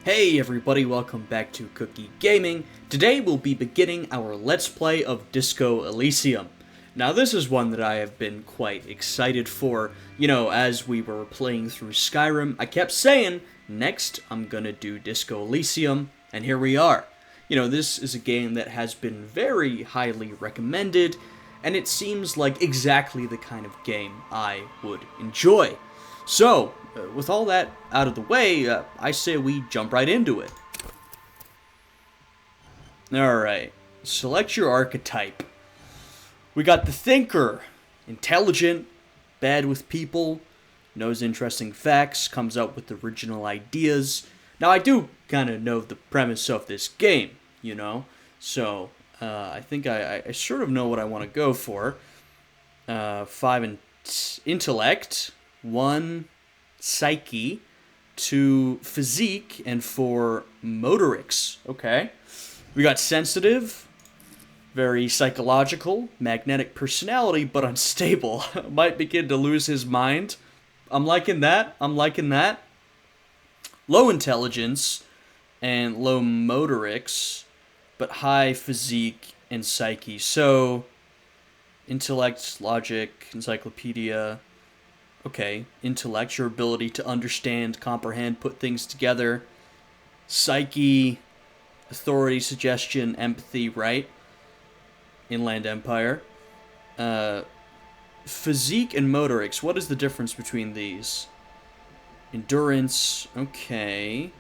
Hey everybody, welcome back to Cookie Gaming. Today we'll be beginning our Let's Play of Disco Elysium. Now this is one that I have been quite excited for. You know, as we were playing through Skyrim, I kept saying, next I'm gonna do Disco Elysium, and here we are. You know, this is a game that has been very highly recommended, and it seems like exactly the kind of game I would enjoy. So, with all that out of the way, I say we jump right into it. Alright, select your archetype. We got the thinker, intelligent, bad with people, knows interesting facts, comes up with original ideas. Now, I do kind of know the premise of this game, you know, so I think I sort of know what I want to go for. 5 in intellect, 1 psyche, 2 physique, and 4 motorics. Okay. We got sensitive, very psychological, magnetic personality, but unstable. Might begin to lose his mind. I'm liking that. Low intelligence and low motorics, but high physique and psyche. So, intellect, logic, encyclopedia. Okay, intellect, your ability to understand, comprehend, put things together. Psyche, authority, suggestion, empathy, right? Inland Empire. Physique and motorics, what is the difference between these? Endurance, okay.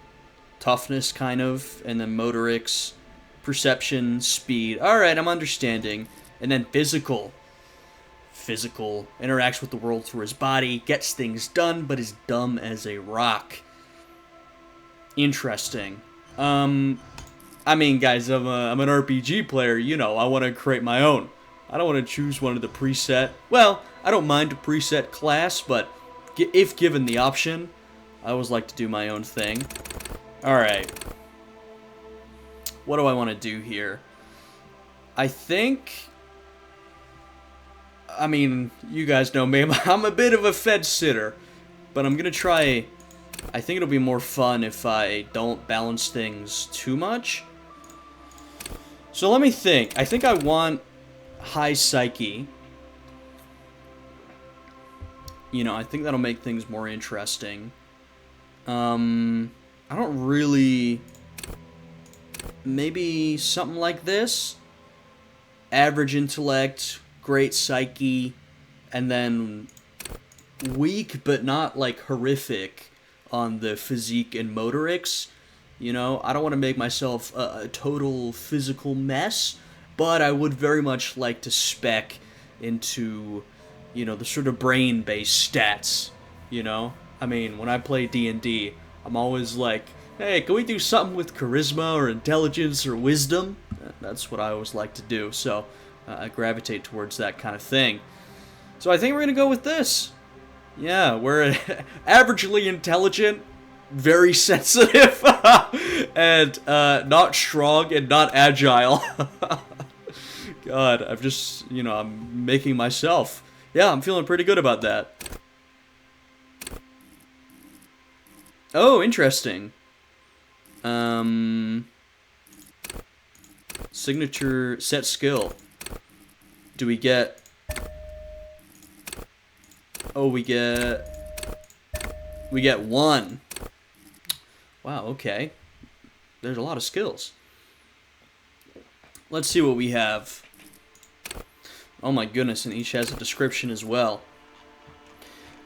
Toughness, kind of. And then motorics, perception, speed. Alright, I'm understanding. And then physical. Interacts with the world through his body, gets things done, but is dumb as a rock. Interesting. I mean, guys, I'm an RPG player, you know, I want to create my own. I don't want to choose one of the preset. Well, I don't mind a preset class, but if given the option, I always like to do my own thing. Alright. What do I want to do here? I think... I mean, you guys know me, I'm a bit of a fence sitter, but I'm gonna try, I think it'll be more fun if I don't balance things too much. So let me think. I think I want high psyche. You know, I think that'll make things more interesting. I don't really, maybe something like this. Average intellect, great psyche, and then weak but not like horrific on the physique and motorics. You know, I don't want to make myself a total physical mess, but I would very much like to spec into, you know, the sort of brain-based stats, you know? I mean, when I play D&D, I'm always like, hey, can we do something with charisma or intelligence or wisdom? That's what I always like to do, so I gravitate towards that kind of thing. So I think we're going to go with this. Yeah, we're averagely intelligent, very sensitive, and not strong and not agile. God, I've just, you know, I'm making myself. Yeah, I'm feeling pretty good about that. Oh, interesting. Signature set skill. Do we get... Oh, we get 1. Wow, okay. There's a lot of skills. Let's see what we have. Oh my goodness, and each has a description as well.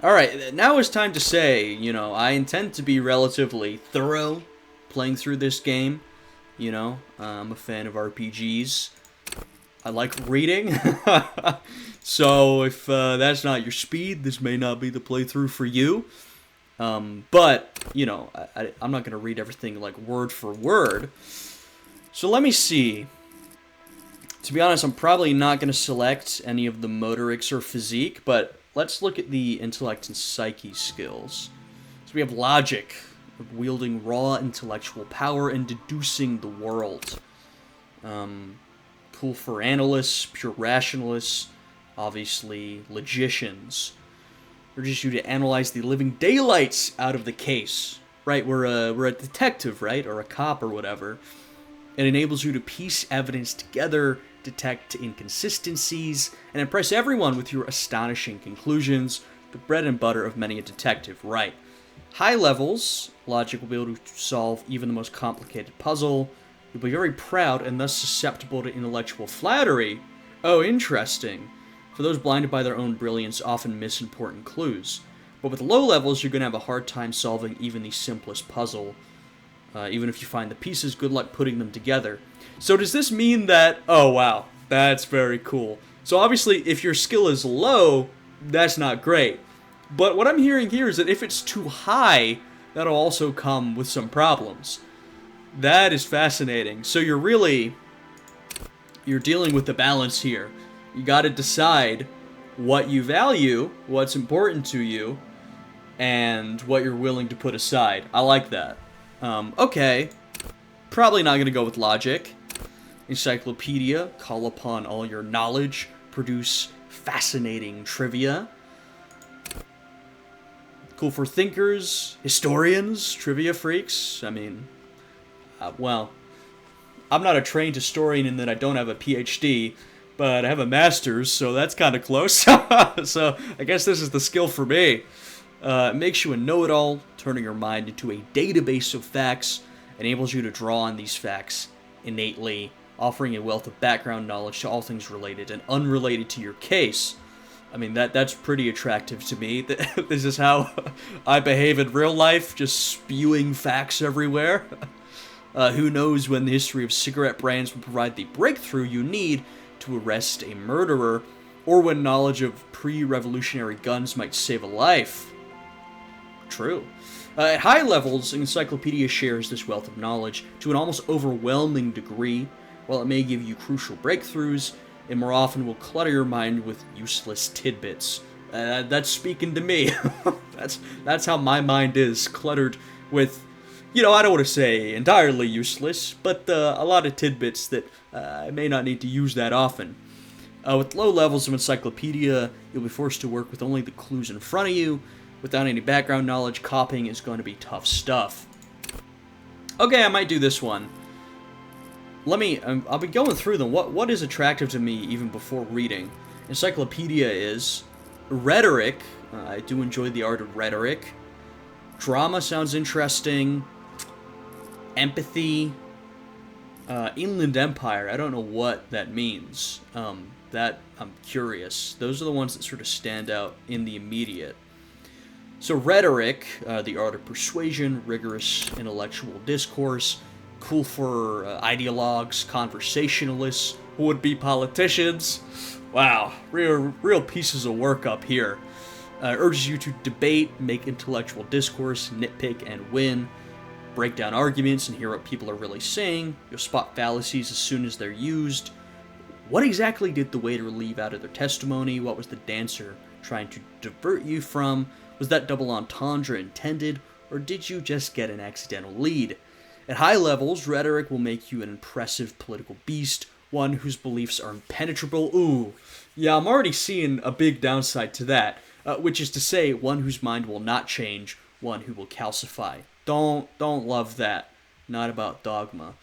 Alright, now it's time to say, you know, I intend to be relatively thorough playing through this game. You know, I'm a fan of RPGs. I like reading. So if that's not your speed, this may not be the playthrough for you. But, you know, I'm not going to read everything like word for word. So let me see. To be honest, I'm probably not going to select any of the motorics or physique, but let's look at the intellect and psyche skills. So we have logic, wielding raw intellectual power and deducing the world. Cool for analysts, pure rationalists, obviously logicians. Urges you to analyze the living daylights out of the case. right? We're a detective, right? Or a cop or whatever. It enables you to piece evidence together, detect inconsistencies, and impress everyone with your astonishing conclusions, the bread and butter of many a detective, right? High levels, logic will be able to solve even the most complicated puzzle. You'll be very proud and thus susceptible to intellectual flattery. Oh, interesting. For those blinded by their own brilliance, often miss important clues. But with low levels, you're going to have a hard time solving even the simplest puzzle. Even if you find the pieces, good luck putting them together. So does this mean that... Oh, wow. That's very cool. So obviously, if your skill is low, that's not great. But what I'm hearing here is that if it's too high, that'll also come with some problems. That is fascinating. So you're dealing with the balance here. You gotta decide what you value, what's important to you, and what you're willing to put aside. I like that. Okay. Probably not gonna go with logic. Encyclopedia, call upon all your knowledge, produce fascinating trivia. Cool for thinkers, historians, trivia freaks. I mean, well, I'm not a trained historian in that I don't have a PhD, but I have a master's, so that's kind of close. So I guess this is the skill for me. It makes you a know-it-all, turning your mind into a database of facts, enables you to draw on these facts innately, offering a wealth of background knowledge to all things related and unrelated to your case. I mean, that's pretty attractive to me. This is how I behave in real life, just spewing facts everywhere. Who knows when the history of cigarette brands will provide the breakthrough you need to arrest a murderer, or when knowledge of pre-revolutionary guns might save a life. True. At high levels, Encyclopedia shares this wealth of knowledge to an almost overwhelming degree. While it may give you crucial breakthroughs, it more often will clutter your mind with useless tidbits. That's speaking to me. That's how my mind is, cluttered with, I don't want to say entirely useless, but a lot of tidbits that I may not need to use that often. With low levels of Encyclopedia, you'll be forced to work with only the clues in front of you. Without any background knowledge, copying is going to be tough stuff. Okay, I might do this one. I'll be going through them. What is attractive to me even before reading? Encyclopedia is. Rhetoric. I do enjoy the art of rhetoric. Drama sounds interesting. Empathy. Inland Empire. I don't know what that means. That I'm curious. Those are the ones that sort of stand out in the immediate. So rhetoric, the art of persuasion, rigorous intellectual discourse, cool for ideologues, conversationalists, would-be politicians. Wow, real pieces of work up here. Urges you to debate, make intellectual discourse, nitpick and win, break down arguments and hear what people are really saying. You'll spot fallacies as soon as they're used. What exactly did the waiter leave out of their testimony? What was the dancer trying to divert you from? Was that double entendre intended, or did you just get an accidental lead? At high levels, rhetoric will make you an impressive political beast, one whose beliefs are impenetrable. Ooh, yeah, I'm already seeing a big downside to that, which is to say, one whose mind will not change, one who will calcify. Don't love that. Not about dogma.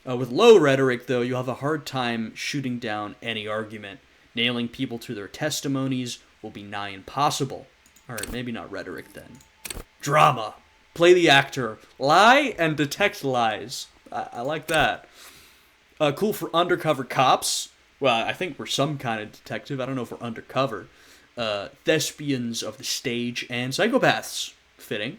With low rhetoric, though, you'll have a hard time shooting down any argument. Nailing people to their testimonies will be nigh impossible. Alright, maybe not rhetoric then. Drama. Play the actor. Lie and detect lies. I like that. Cool for undercover cops. Well, I think we're some kind of detective. I don't know if we're undercover. Thespians of the stage and psychopaths. Fitting.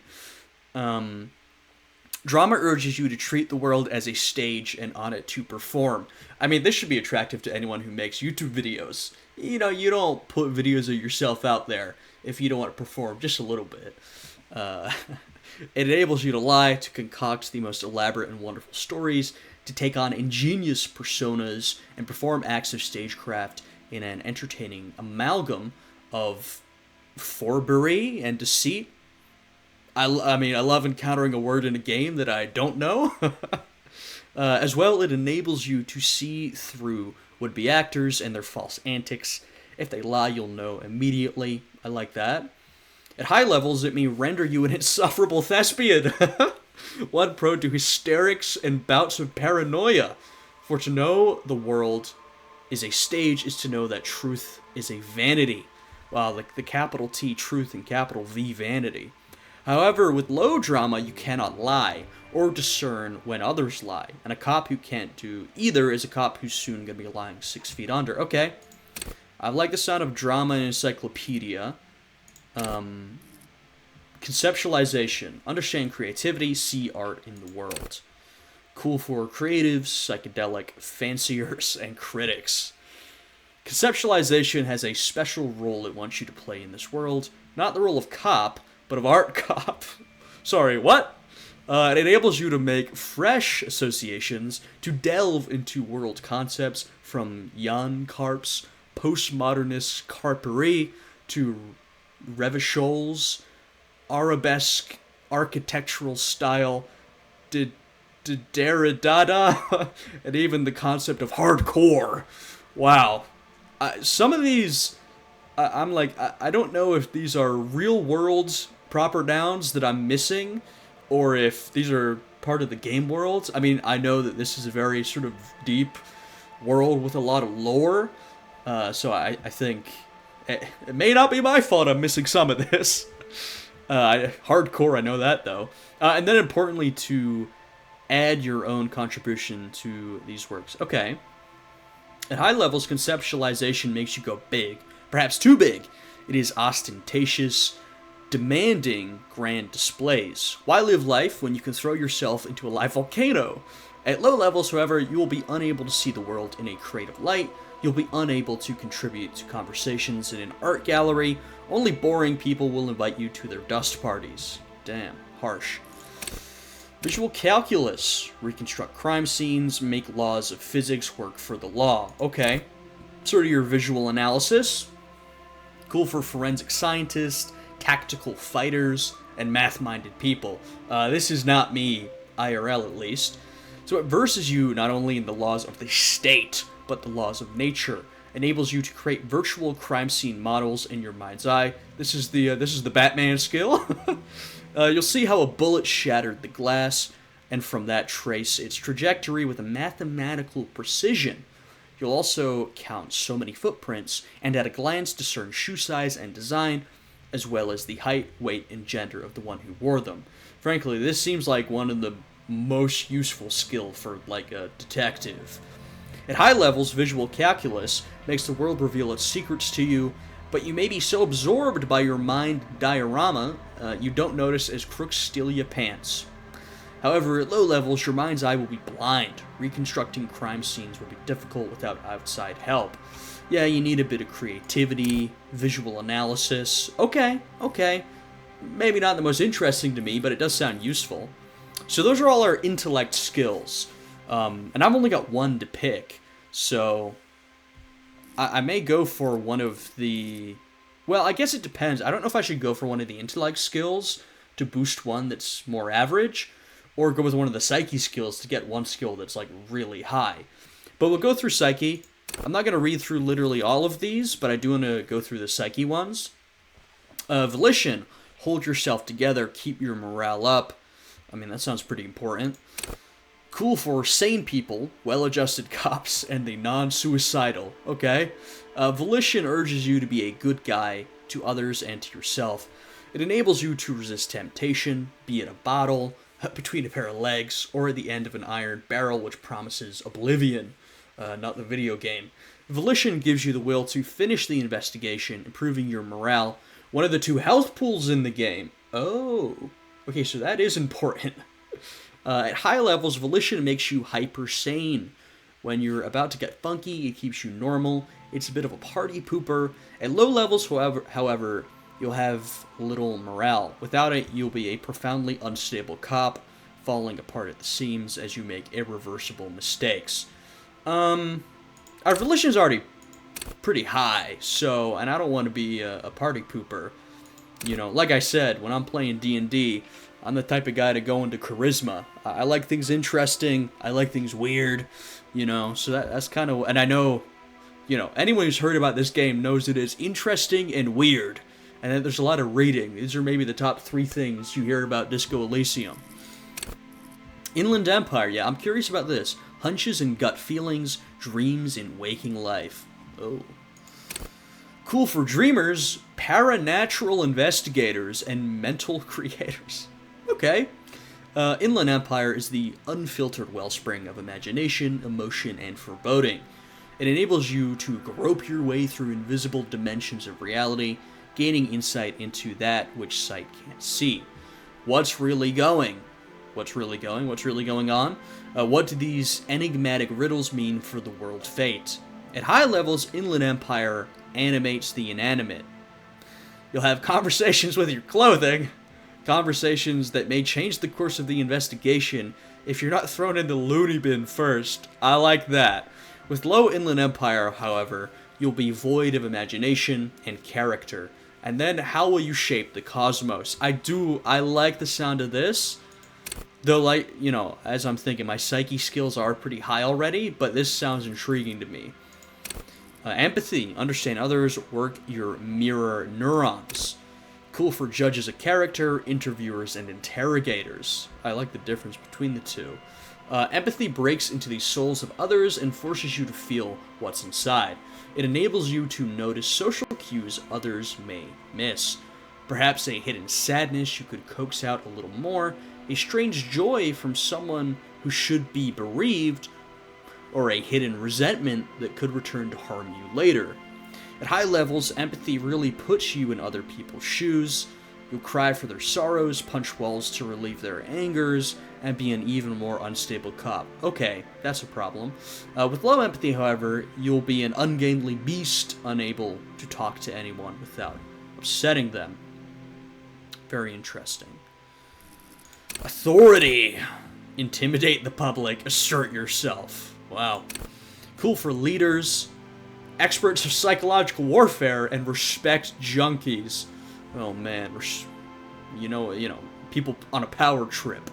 Drama urges you to treat the world as a stage and on it to perform. I mean, this should be attractive to anyone who makes YouTube videos. You don't put videos of yourself out there if you don't want to perform just a little bit. It enables you to lie, to concoct the most elaborate and wonderful stories, to take on ingenious personas, and perform acts of stagecraft in an entertaining amalgam of forbery and deceit. I mean, I love encountering a word in a game that I don't know. As well, it enables you to see through would-be actors and their false antics. If they lie, you'll know immediately. I like that. At high levels, it may render you an insufferable thespian. One prone to hysterics and bouts of paranoia. For to know the world is a stage is to know that truth is a vanity. Wow, like the capital T truth and capital V vanity. However, with low drama, you cannot lie, or discern when others lie. And a cop who can't do either is a cop who's soon going to be lying 6 feet under. Okay. I like the sound of drama and encyclopedia. Conceptualization. Understand creativity, see art in the world. Cool for creatives, psychedelic, fanciers, and critics. Conceptualization has a special role it wants you to play in this world. Not the role of cop, but of art cop. Sorry, what? It enables you to make fresh associations, to delve into world concepts from Jan Karp's postmodernist carperie to Revichol's arabesque architectural style, Derrida, and even the concept of hardcore. Wow. Some of these, I'm like, I don't know if these are real world proper nouns that I'm missing, or if these are part of the game world. I mean, I know that this is a very sort of deep world with a lot of lore, so I think it may not be my fault I'm missing some of this. Hardcore, I know that, though. And then, importantly, to add your own contribution to these works. Okay. At high levels, conceptualization makes you go big, perhaps too big. It is ostentatious, demanding grand displays. Why live life when you can throw yourself into a live volcano? At low levels, however, you will be unable to see the world in a creative light. You'll be unable to contribute to conversations in an art gallery. Only boring people will invite you to their dust parties. Damn, harsh. Visual calculus. Reconstruct crime scenes, make laws of physics work for the law. Okay. Sort of your visual analysis. Cool for forensic scientists, tactical fighters, and math-minded people. This is not me, IRL at least. So it verses you not only in the laws of the state, but the laws of nature. Enables you to create virtual crime scene models in your mind's eye. This is the Batman skill. You'll see how a bullet shattered the glass, and from that trace its trajectory with a mathematical precision. You'll also count so many footprints, and at a glance discern shoe size and design, as well as the height, weight, and gender of the one who wore them. Frankly, this seems like one of the most useful skill for, like, a detective. At high levels, visual calculus makes the world reveal its secrets to you, but you may be so absorbed by your mind diorama, you don't notice as crooks steal your pants. However, at low levels, your mind's eye will be blind. Reconstructing crime scenes will be difficult without outside help. Yeah, you need a bit of creativity, visual analysis. Okay. Maybe not the most interesting to me, but it does sound useful. So those are all our intellect skills. And I've only got one to pick, so I may go for one of the... Well, I guess it depends. I don't know if I should go for one of the intellect skills to boost one that's more average, or go with one of the psyche skills to get one skill that's, like, really high. But we'll go through psyche. I'm not going to read through literally all of these, but I do want to go through the psyche ones. Volition. Hold yourself together. Keep your morale up. I mean, that sounds pretty important. Cool for sane people, well-adjusted cops, and the non-suicidal. Okay? Volition urges you to be a good guy to others and to yourself. It enables you to resist temptation, be it a bottle, between a pair of legs, or at the end of an iron barrel which promises oblivion. Not the video game. Volition gives you the will to finish the investigation, improving your morale. One of the 2 health pools in the game. Oh. Okay, so that is important. At high levels, volition makes you hyper sane. When you're about to get funky, it keeps you normal. It's a bit of a party pooper. At low levels, however, you'll have little morale. Without it, you'll be a profoundly unstable cop, falling apart at the seams as you make irreversible mistakes. Our volition is already pretty high, so, and I don't want to be a party pooper. You know, like I said, when I'm playing D&D, I'm the type of guy to go into charisma. I like things interesting. I like things weird, you know, so that's kind of, and I know, you know, anyone who's heard about this game knows it is interesting and weird. And then there's a lot of rating. These are maybe the top 3 things you hear about Disco Elysium. Inland Empire, yeah, I'm curious about this. Hunches and gut feelings, dreams in waking life. Oh. Cool for dreamers, paranatural investigators, and mental creators. Okay. Inland Empire is the unfiltered wellspring of imagination, emotion, and foreboding. It enables you to grope your way through invisible dimensions of reality, gaining insight into that which sight can't see. What's really going? What's really going? What's really going on? What do these enigmatic riddles mean for the world's fate? At high levels, Inland Empire animates the inanimate. You'll have conversations with your clothing, conversations that may change the course of the investigation if you're not thrown in the loony bin first. I like that. With low Inland Empire, however, you'll be void of imagination and character. And then how will you shape the cosmos? I like the sound of this. Though, like, you know, as I'm thinking, my psyche skills are pretty high already, but this sounds intriguing to me. Empathy. Understand others, work your mirror neurons. Cool for judges of character, interviewers, and interrogators. I like the difference between the two. Empathy breaks into the souls of others and forces you to feel what's inside. It enables you to notice social cues others may miss. Perhaps a hidden sadness you could coax out a little more, a strange joy from someone who should be bereaved, or a hidden resentment that could return to harm you later. At high levels, empathy really puts you in other people's shoes. You'll cry for their sorrows, punch walls to relieve their angers, and be an even more unstable cop. Okay, that's a problem. With low empathy, however, you'll be an ungainly beast, unable to talk to anyone without upsetting them. Very interesting. Authority. Intimidate the public, assert yourself. Wow. Cool for leaders, experts of psychological warfare, and respect junkies. Oh man, you know, people on a power trip.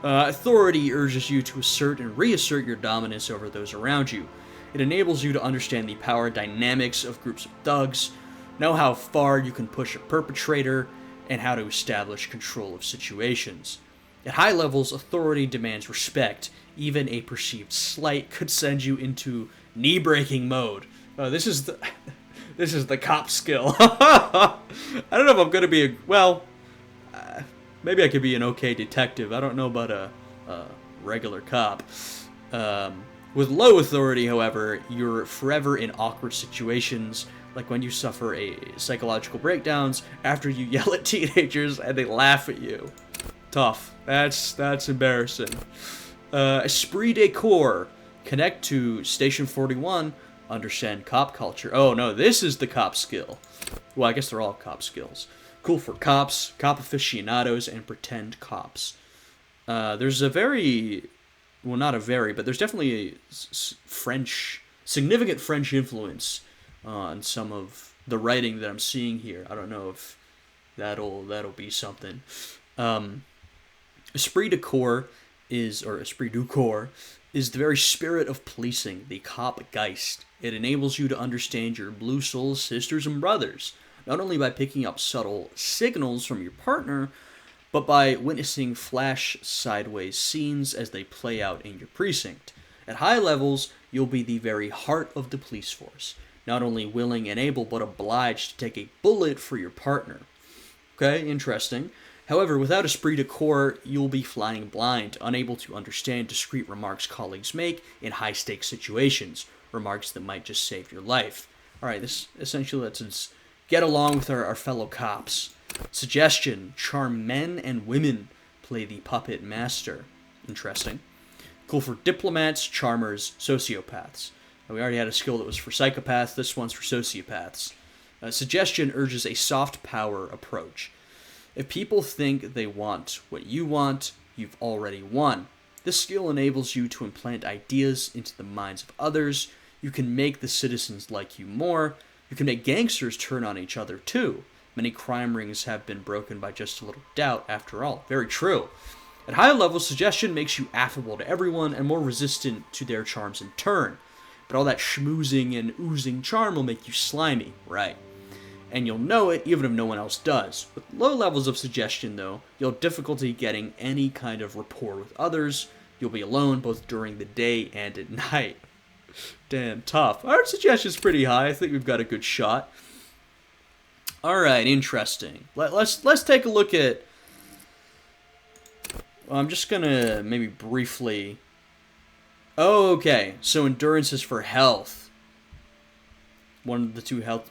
Authority urges you to assert and reassert your dominance over those around you. It enables you to understand the power dynamics of groups of thugs, know how far you can push a perpetrator, and how to establish control of situations. At high levels, authority demands respect. Even a perceived slight could send you into knee-breaking mode. This is the cop skill. I don't know if I'm going to be maybe I could be an okay detective. I don't know about a regular cop. With low authority, however, you're forever in awkward situations, like when you suffer a psychological breakdowns after you yell at teenagers and they laugh at you. Tough. That's embarrassing. Esprit de corps. Connect to Station 41. Understand cop culture. Oh no, this is the cop skill. Well, I guess they're all cop skills. Cool for cops, cop aficionados, and pretend cops. There's a very, well, not a very, but there's definitely a significant French influence on some of the writing that I'm seeing here. I don't know if that'll be something. Esprit du corps is the very spirit of policing, the cop geist. It enables you to understand your blue soul sisters and brothers, not only by picking up subtle signals from your partner, but by witnessing flash sideways scenes as they play out in your precinct. At high levels, you'll be the very heart of the police force, not only willing and able, but obliged to take a bullet for your partner. Okay, interesting. However, without esprit de corps, you'll be flying blind, unable to understand discreet remarks colleagues make in high-stakes situations, remarks that might just save your life. Alright, this essentially lets us get along with our fellow cops. Suggestion: charm men and women, play the puppet master. Interesting. Cool for diplomats, charmers, sociopaths. We already had a skill that was for psychopaths, this one's for sociopaths. Suggestion urges a soft power approach. If people think they want what you want, you've already won. This skill enables you to implant ideas into the minds of others. You can make the citizens like you more. You can make gangsters turn on each other too. Many crime rings have been broken by just a little doubt, after all. Very true. At higher levels, suggestion makes you affable to everyone and more resistant to their charms in turn. But all that schmoozing and oozing charm will make you slimy, right? and you'll know it even if no one else does. With low levels of suggestion, though, you'll have difficulty getting any kind of rapport with others. You'll be alone both during the day and at night. Damn, tough. Our suggestion's pretty high. I think we've got a good shot. Alright, interesting. Let's take a look at... Well, I'm just gonna maybe briefly... Oh, okay. So endurance is for health. One of the two health...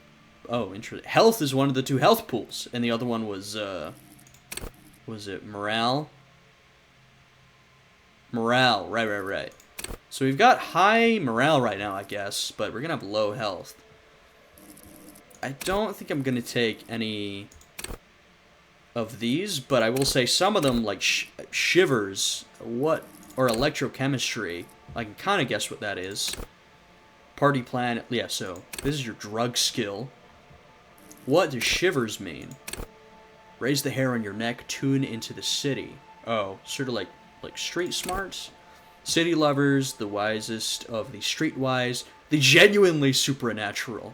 Oh, interesting. Health is one of the two health pools. And the other one was it morale? Morale, right. So we've got high morale right now, I guess, but we're gonna have low health. I don't think I'm gonna take any of these, but I will say some of them, like shivers, or electrochemistry. I can kind of guess what that is. Party plan, yeah. So this is your drug skill. What does shivers mean? Raise the hair on your neck, tune into the city. Oh, sort of like street smarts. City lovers, the wisest of the streetwise, the genuinely supernatural.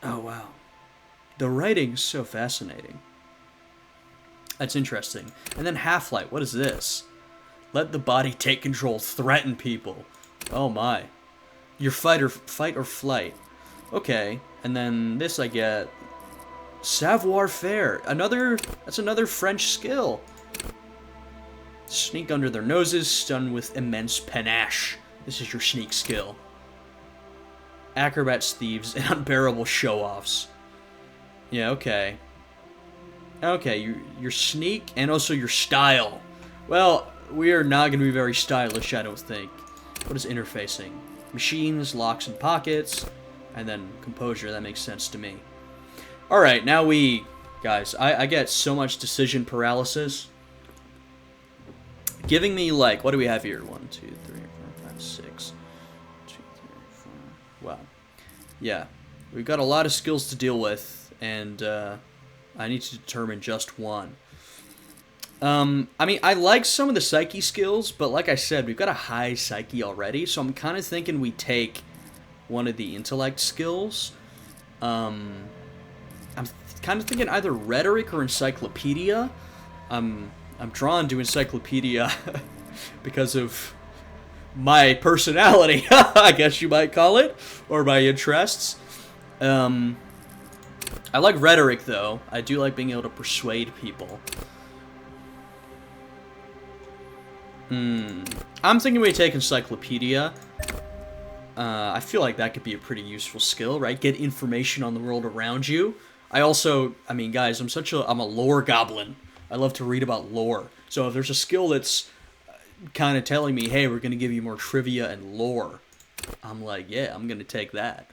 Oh, wow. The writing's so fascinating. That's interesting. And then Half-Light, what is this? Let the body take control, threaten people. Oh my. Your fight or flight. Okay, and then this I get... Savoir-faire. That's another French skill. Sneak under their noses, stun with immense panache. This is your sneak skill. Acrobats, thieves, and unbearable show-offs. Yeah, okay. Okay, your sneak and also your style. Well, we are not going to be very stylish, I don't think. What is interfacing? Machines, locks, and pockets. And then composure, that makes sense to me. Alright, now guys, I get so much decision paralysis. Giving me, like, what do we have here? 1, 2, 3, 4, 5, 6. 2, 3, 4. Wow. Yeah. We've got a lot of skills to deal with, and I need to determine just one. I mean, I like some of the psyche skills, but like I said, we've got a high psyche already, so I'm kind of thinking we take one of the intellect skills. I'm kind of thinking either rhetoric or encyclopedia. I'm drawn to encyclopedia because of my personality, I guess you might call it, or my interests. I like rhetoric, though. I do like being able to persuade people. I'm thinking we take encyclopedia. I feel like that could be a pretty useful skill, right? Get information on the world around you. I mean, guys, I'm a lore goblin. I love to read about lore. So if there's a skill that's kind of telling me, hey, we're going to give you more trivia and lore, I'm like, yeah, I'm going to take that.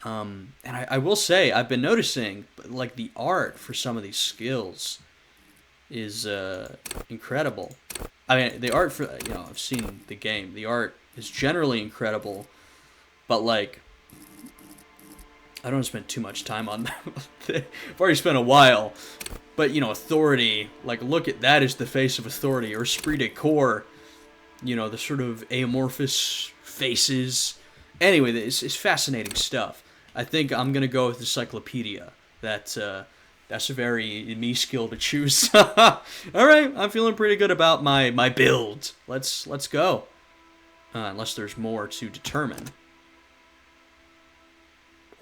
And I will say, I've been noticing, like, the art for some of these skills is incredible. I mean, the art for, I've seen the game. The art is generally incredible, but, like, I don't spend too much time on that. I've already spent a while. But, authority, like, look at that as the face of authority. Or esprit de corps, the sort of amorphous faces. Anyway, it's fascinating stuff. I think I'm going to go with encyclopedia. That's a very me skill to choose. Alright, I'm feeling pretty good about my build. Let's go. Unless there's more to determine.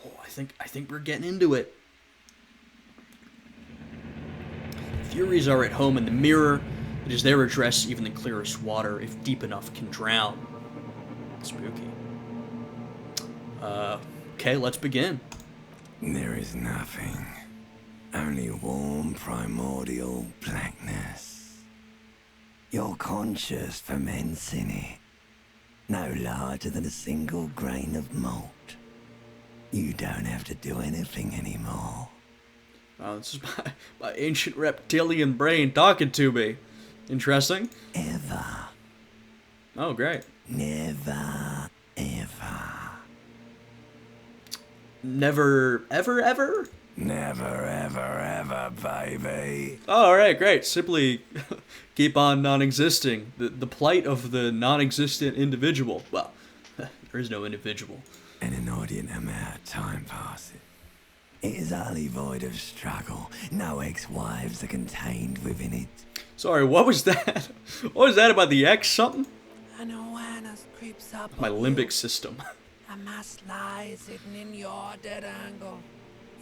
Oh, I think we're getting into it. Furies are at home in the mirror. It is their address, even the clearest water, if deep enough, can drown. Spooky. Okay, let's begin. There is nothing. Only warm primordial blackness. Your conscious ferments in it. No larger than a single grain of malt. You don't have to do anything anymore. Wow, this is my ancient reptilian brain talking to me. Interesting. Ever. Oh, great. Never, ever. Never, ever? Never, ever, baby. Oh, alright, great. Simply keep on non-existing. The plight of the non-existent individual. Well, There is no individual. An inordinate amount of time passes. It is utterly void of struggle. No ex-wives are contained within it. Sorry, what was that? What was that about the X something? An awareness creeps up My on limbic you. system. A mass lies hidden in your dead angle,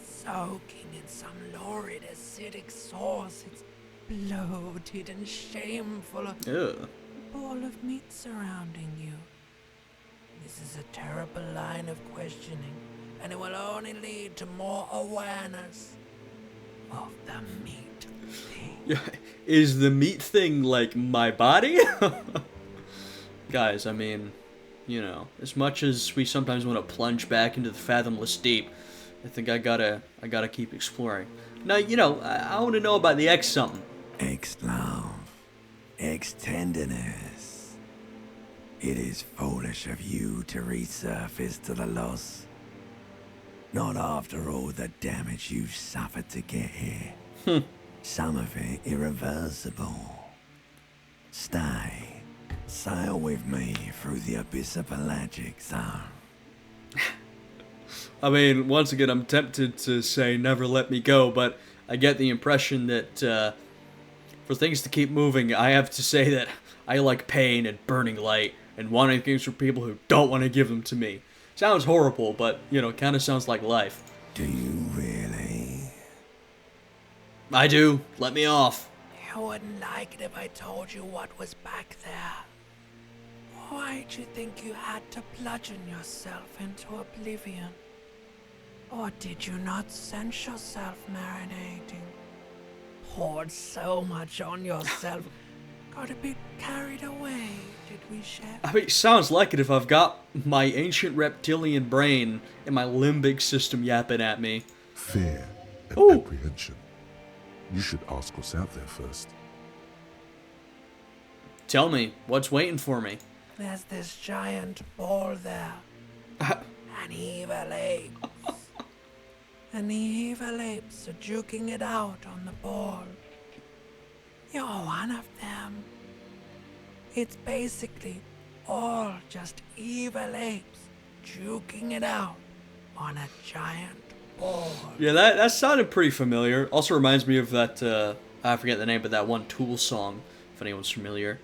soaking in some lurid acidic sauce. It's bloated and shameful. Ugh. A ball of meat surrounding you. This is a terrible line of questioning, and it will only lead to more awareness of the meat thing. Yeah, is the meat thing like my body? Guys, I mean, you know, as much as we sometimes want to plunge back into the fathomless deep, I think I gotta keep exploring. Now, you know, I want to know about the X something. Ex-love. Ex-tenderness. It is foolish of you to resurface to the loss. Not after all the damage you've suffered to get here. Some of it irreversible. Stay. Sail with me through the abyss of pelagic zone. I mean, once again, I'm tempted to say never let me go, but I get the impression that for things to keep moving, I have to say that I like pain and burning light and wanting things from people who don't want to give them to me. Sounds horrible, but, you know, kind of sounds like life. Do you really? I do. Let me off. You wouldn't like it if I told you what was back there. Why'd you think you had to bludgeon yourself into oblivion? Or did you not sense yourself marinating? Poured so much on yourself. Got a bit carried away, did we, Chef? I mean, it sounds like it if I've got my ancient reptilian brain and my limbic system yapping at me. Fear and Ooh. apprehension. You should ask what's out there first. Tell me, what's waiting for me? There's this giant ball there. An evil ape. And the evil apes are juking it out on the ball. You're one of them. It's basically all just evil apes juking it out on a giant ball. Yeah, that sounded pretty familiar. Also reminds me of that, I forget the name, but that one Tool song, if anyone's familiar.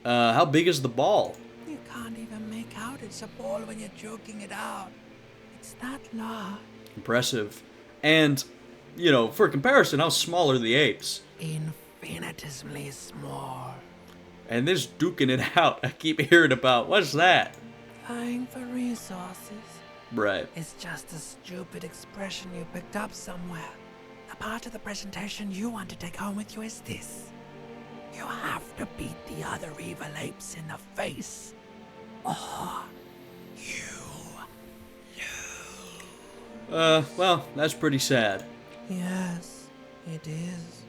How big is the ball? You can't even make out it's a ball when you're joking it out. It's that large. Impressive. And, you know, for comparison, how small are the apes? Infinitesimally small. And this duking it out I keep hearing about. What's that? Vying for resources. Right. It's just a stupid expression you picked up somewhere. The part of the presentation you want to take home with you is this. You have to beat the other evil apes in the face. Or you lose. Well, that's pretty sad. Yes, it is.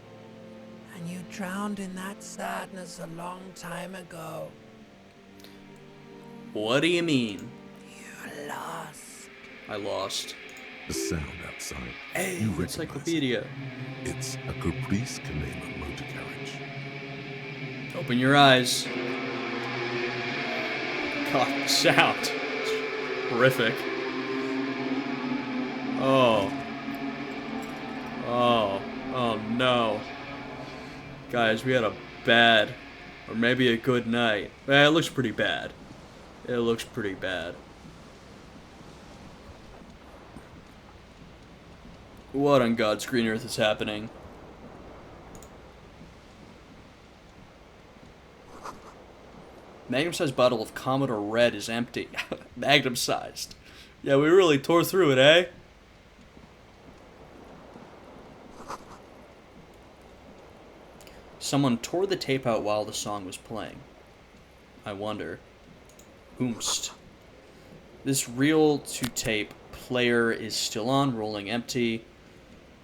And you drowned in that sadness a long time ago. What do you mean? You lost. I lost. The sound outside. Hey, You recognize encyclopedia. it. It's a Caprice Canema motor carriage. Open your eyes. God, the sound. It's horrific. Oh. Oh. Oh no. Guys, we had a bad, or maybe a good night. It looks pretty bad. It looks pretty bad. What on God's green earth is happening? Magnum-sized bottle of Commodore Red is empty. Magnum-sized. Yeah, we really tore through it, eh? Someone tore the tape out while the song was playing. I wonder. Oomst. This reel-to-tape player is still on, rolling empty.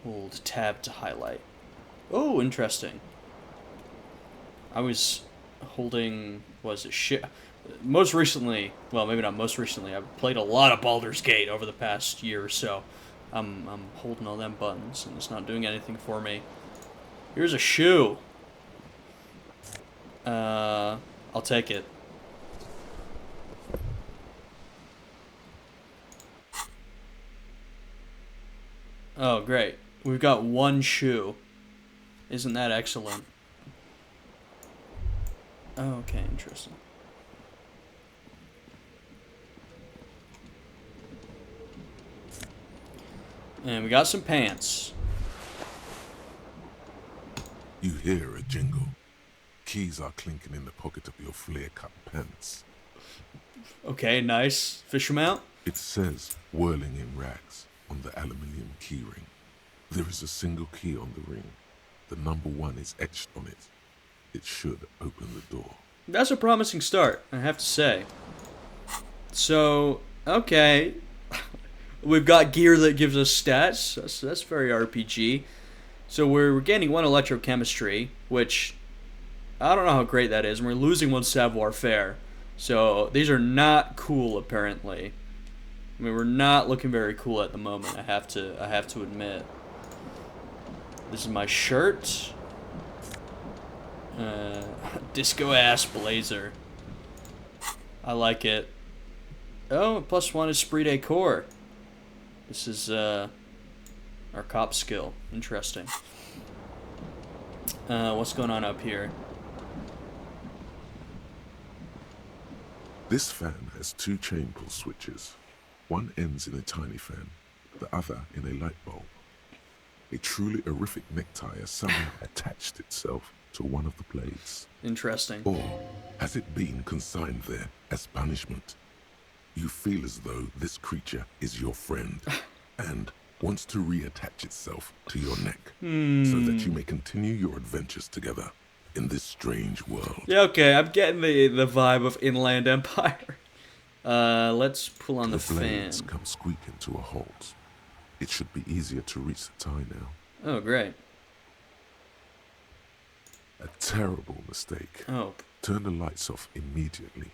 Hold tab to highlight. Oh, interesting. I was holding, was it shit? Most recently, well, maybe not most recently, I've played a lot of Baldur's Gate over the past year or so. I'm holding all them buttons, and it's not doing anything for me. Here's a shoe. I'll take it. Oh, great. We've got one shoe. Isn't that excellent? Oh, okay, interesting. And we got some pants. You hear a jingle. Keys are clinking in the pocket of your flare-cut pants. Okay, nice. Fish 'em out? It says, whirling in rags, on the aluminium keyring. There is a single key on the ring. The number 1 is etched on it. It should open the door. That's a promising start, I have to say. So, okay. We've got gear that gives us stats. That's very RPG. So we're gaining 1 electrochemistry, which I don't know how great that is. And we're losing 1 savoir-faire. So these are not cool, apparently. I mean, we're not looking very cool at the moment. I have to admit. This is my shirt. Disco ass blazer. I like it. Oh, +1 esprit de corps. This is our cop skill. Interesting. What's going on up here? This fan has 2 chain pull switches. One ends in a tiny fan, the other in a light bulb. A truly horrific necktie has somehow attached itself to one of the blades. Interesting. Or has it been consigned there as punishment? You feel as though this creature is your friend and wants to reattach itself to your neck so that you may continue your adventures together in this strange world. Yeah, okay, I'm getting the vibe of Inland Empire. Let's pull on the fan. blades come squeaking to a halt. It should be easier to reach the tie now. Oh, great. A terrible mistake. Oh. Turn the lights off immediately.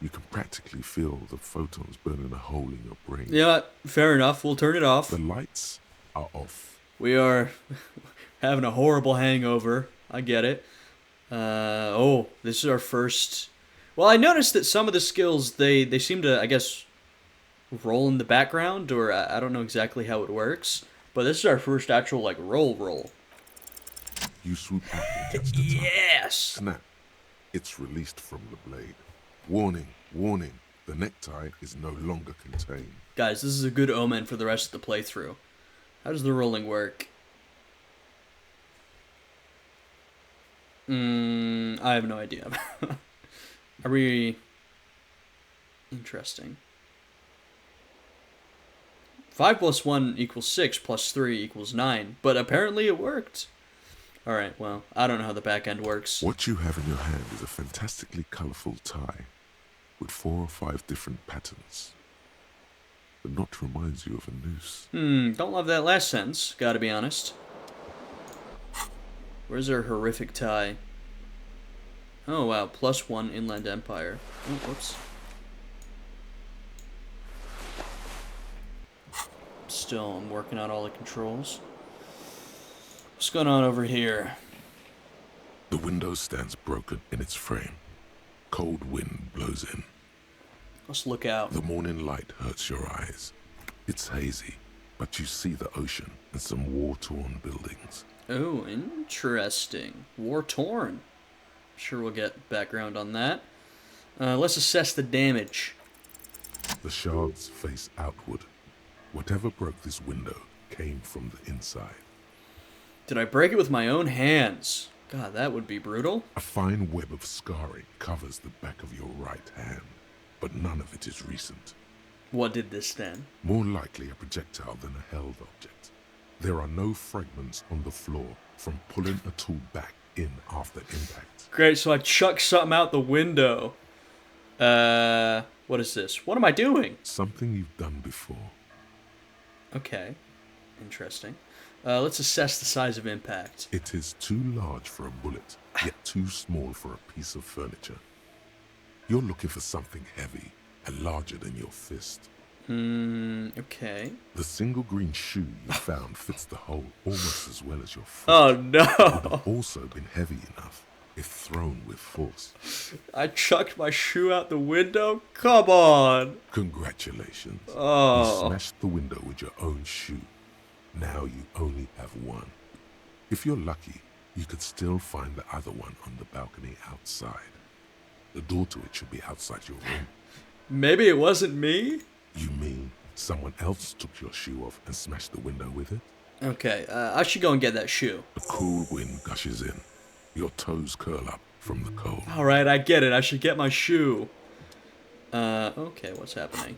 You can practically feel the photons burning a hole in your brain. Yeah, fair enough. We'll turn it off. The lights are off. We are having a horrible hangover. I get it. Oh, this is our first... Well, I noticed that some of the skills, they seem to, I guess, roll in the background, or I don't know exactly how it works. But this is our first actual, like, roll. You swoop out and catch the tie. Yes! Snap. It's released from the blade. Warning, warning. The necktie is no longer contained. Guys, this is a good omen for the rest of the playthrough. How does the rolling work? I have no idea. Are we... Interesting. 5 + 1 = 6, + 3 = 9. But apparently it worked. Alright, well, I don't know how the back end works. What you have in your hand is a fantastically colourful tie with 4 or 5 different patterns. The knot reminds you of a noose. Don't love that last sentence, gotta be honest. Where's our horrific tie? Oh wow, +1 Inland Empire. Oh, whoops. Still, I'm working out all the controls. What's going on over here? The window stands broken in its frame. Cold wind blows in. Let's look out. The morning light hurts your eyes. It's hazy, but you see the ocean and some war-torn buildings. Oh, interesting. War-torn. Sure we'll get background on that. Let's assess the damage. The shards face outward. Whatever broke this window came from the inside. Did I break it with my own hands? God, that would be brutal. A fine web of scarring covers the back of your right hand, but none of it is recent. What did this then? More likely a projectile than a held object. There are no fragments on the floor from pulling a tool back in after impact. Great, so I chucked something out the window. What is this? What am I doing? Something you've done before. Okay, interesting. Let's assess the size of impact. It is too large for a bullet, yet too small for a piece of furniture. You're looking for something heavy and larger than your fist. Okay. The single green shoe you found fits the hole almost as well as your foot. Oh Would no! have also been heavy enough if thrown with force. I chucked my shoe out the window? Come on! Congratulations. Oh. You smashed the window with your own shoe. Now you only have one. If you're lucky, you could still find the other one on the balcony outside. The door to it should be outside your room. Maybe it wasn't me? You mean someone else took your shoe off and smashed the window with it? Okay, I should go and get that shoe. A cool wind gushes in. Your toes curl up from the cold. Alright, I get it. I should get my shoe. Okay, what's happening?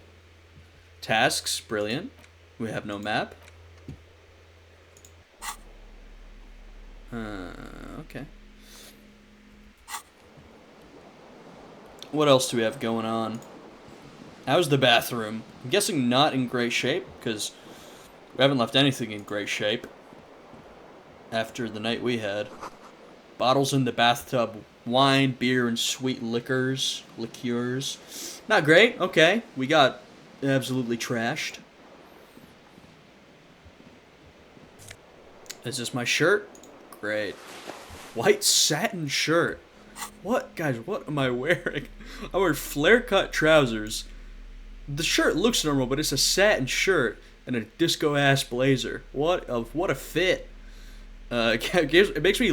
Tasks, brilliant. We have no map. Okay. What else do we have going on? How's the bathroom? I'm guessing not in great shape, because we haven't left anything in great shape after the night we had. Bottles in the bathtub, wine, beer, and sweet liqueurs. Not great. Okay, we got absolutely trashed. Is this my shirt? Great. White satin shirt. What, guys, what am I wearing? I wear flare-cut trousers. The shirt looks normal, but it's a satin shirt and a disco-ass blazer. What a fit. It makes me,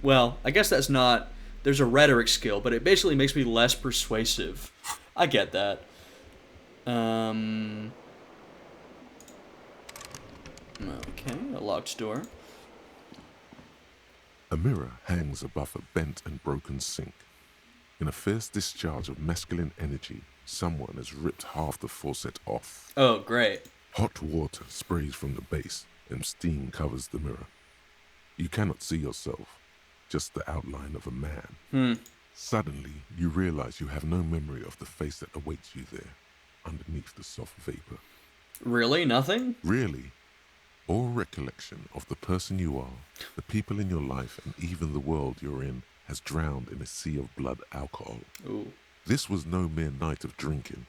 well, I guess that's not, there's a rhetoric skill, but it basically makes me less persuasive. I get that. Okay, a locked door. A mirror hangs above a bent and broken sink. In a fierce discharge of masculine energy, someone has ripped half the faucet off. Oh, great. Hot water sprays from the base and steam covers the mirror. You cannot see yourself, just the outline of a man. Suddenly, you realize you have no memory of the face that awaits you there, underneath the soft vapor. Really? Nothing? Really? All recollection of the person you are, the people in your life, and even the world you're in has drowned in a sea of blood alcohol. Ooh. This was no mere night of drinking.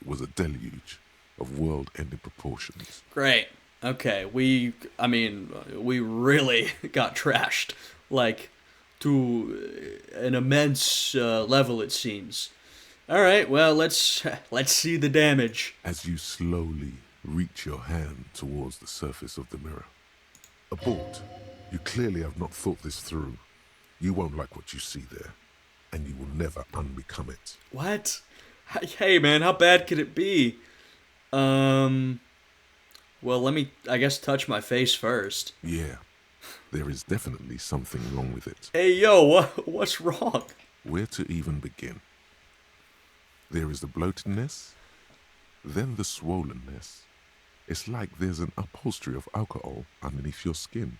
It was a deluge of world-ending proportions. Great. Okay, we really got trashed. Like, to an immense level, it seems. Alright, well, let's see the damage. As you slowly reach your hand towards the surface of the mirror. Abort. You clearly have not thought this through. You won't like what you see there, and you will never unbecome it. What? Hey, man, how bad could it be? Well, let me, I guess, touch my face first. Yeah, there is definitely something wrong with it. Hey, yo, what's wrong? Where to even begin? There is the bloatedness, then the swollenness. It's like there's an upholstery of alcohol underneath your skin.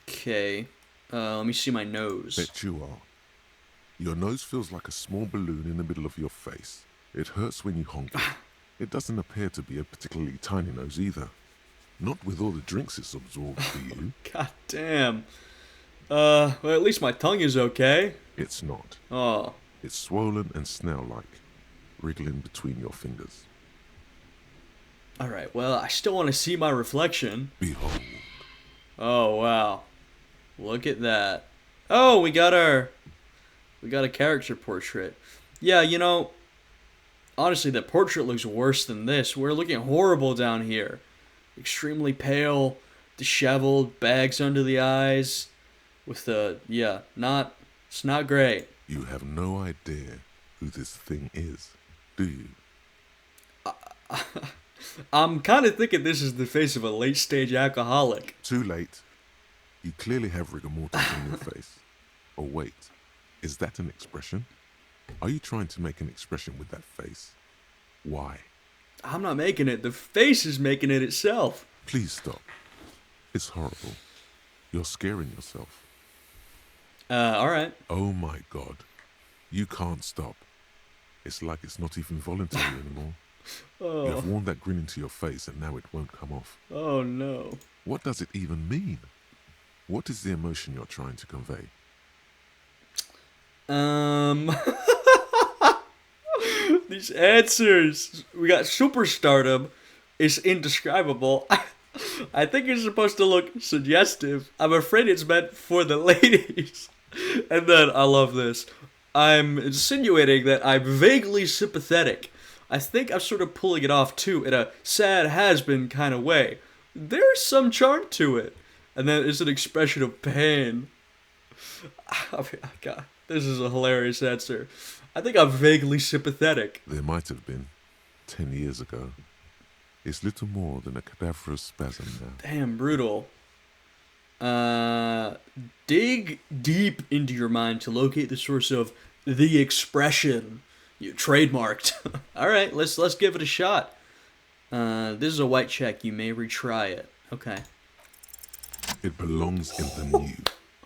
Okay, let me see my nose. Bet you are. Your nose feels like a small balloon in the middle of your face. It hurts when you honk it. It doesn't appear to be a particularly tiny nose either. Not with all the drinks it's absorbed for you. God damn. Well, at least my tongue is okay. It's not. Oh. It's swollen and snail-like, wriggling between your fingers. Alright, well, I still want to see my reflection. Behold. Oh, wow. Look at that. Oh, we got a character portrait. Yeah, you know, honestly, that portrait looks worse than this. We're looking horrible down here. Extremely pale, disheveled, bags under the eyes. With the, yeah, it's not great. You have no idea who this thing is, do you? I'm kind of thinking this is the face of a late-stage alcoholic. Too late. You clearly have rigor mortis in your face. Or wait, is that an expression? Are you trying to make an expression with that face? Why? I'm not making it. The face is making it itself. Please stop. It's horrible. You're scaring yourself. Alright. Oh my God. You can't stop. It's like it's not even voluntary anymore. Oh. You have worn that grin into your face and now it won't come off. Oh no. What does it even mean? What is the emotion you're trying to convey? These answers. We got superstardom. It's indescribable. I think it's supposed to look suggestive. I'm afraid it's meant for the ladies. And then, I love this. I'm insinuating that I'm vaguely sympathetic. I think I'm sort of pulling it off too, in a sad has-been kind of way. There's some charm to it. And then it's an expression of pain. I mean, God, this is a hilarious answer. I think I'm vaguely sympathetic. There might have been 10 years ago. It's little more than a cadaverous spasm now. Damn, brutal. Dig deep into your mind to locate the source of the expression. You trademarked. All right, let's give it a shot. This is a white check. You may retry it. Okay. It belongs in the new,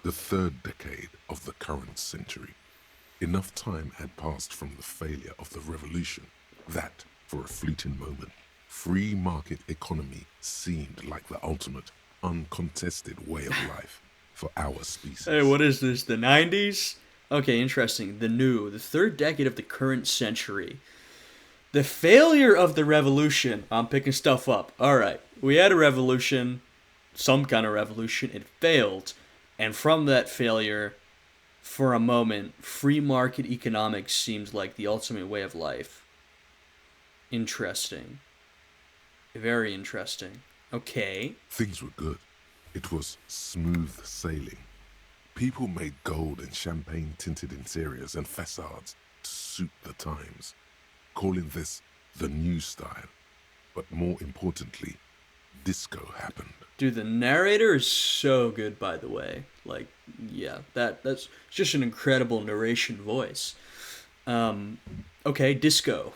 the third decade of the current century. Enough time had passed from the failure of the revolution that, for a fleeting moment, free market economy seemed like the ultimate, uncontested way of life for our species. Hey, what is this, the 90s? Okay, interesting. The new, the third decade of the current century. The failure of the revolution. I'm picking stuff up. Alright, we had a revolution, some kind of revolution. It failed. And from that failure, for a moment, free market economics seemed like the ultimate way of life. Interesting. Very interesting. Okay. Things were good. It was smooth sailing. People made gold and champagne-tinted interiors and facades to suit the times, calling this the new style. But more importantly, disco happened. Dude, the narrator is so good, by the way. Like, yeah, that's just an incredible narration voice. Okay, disco.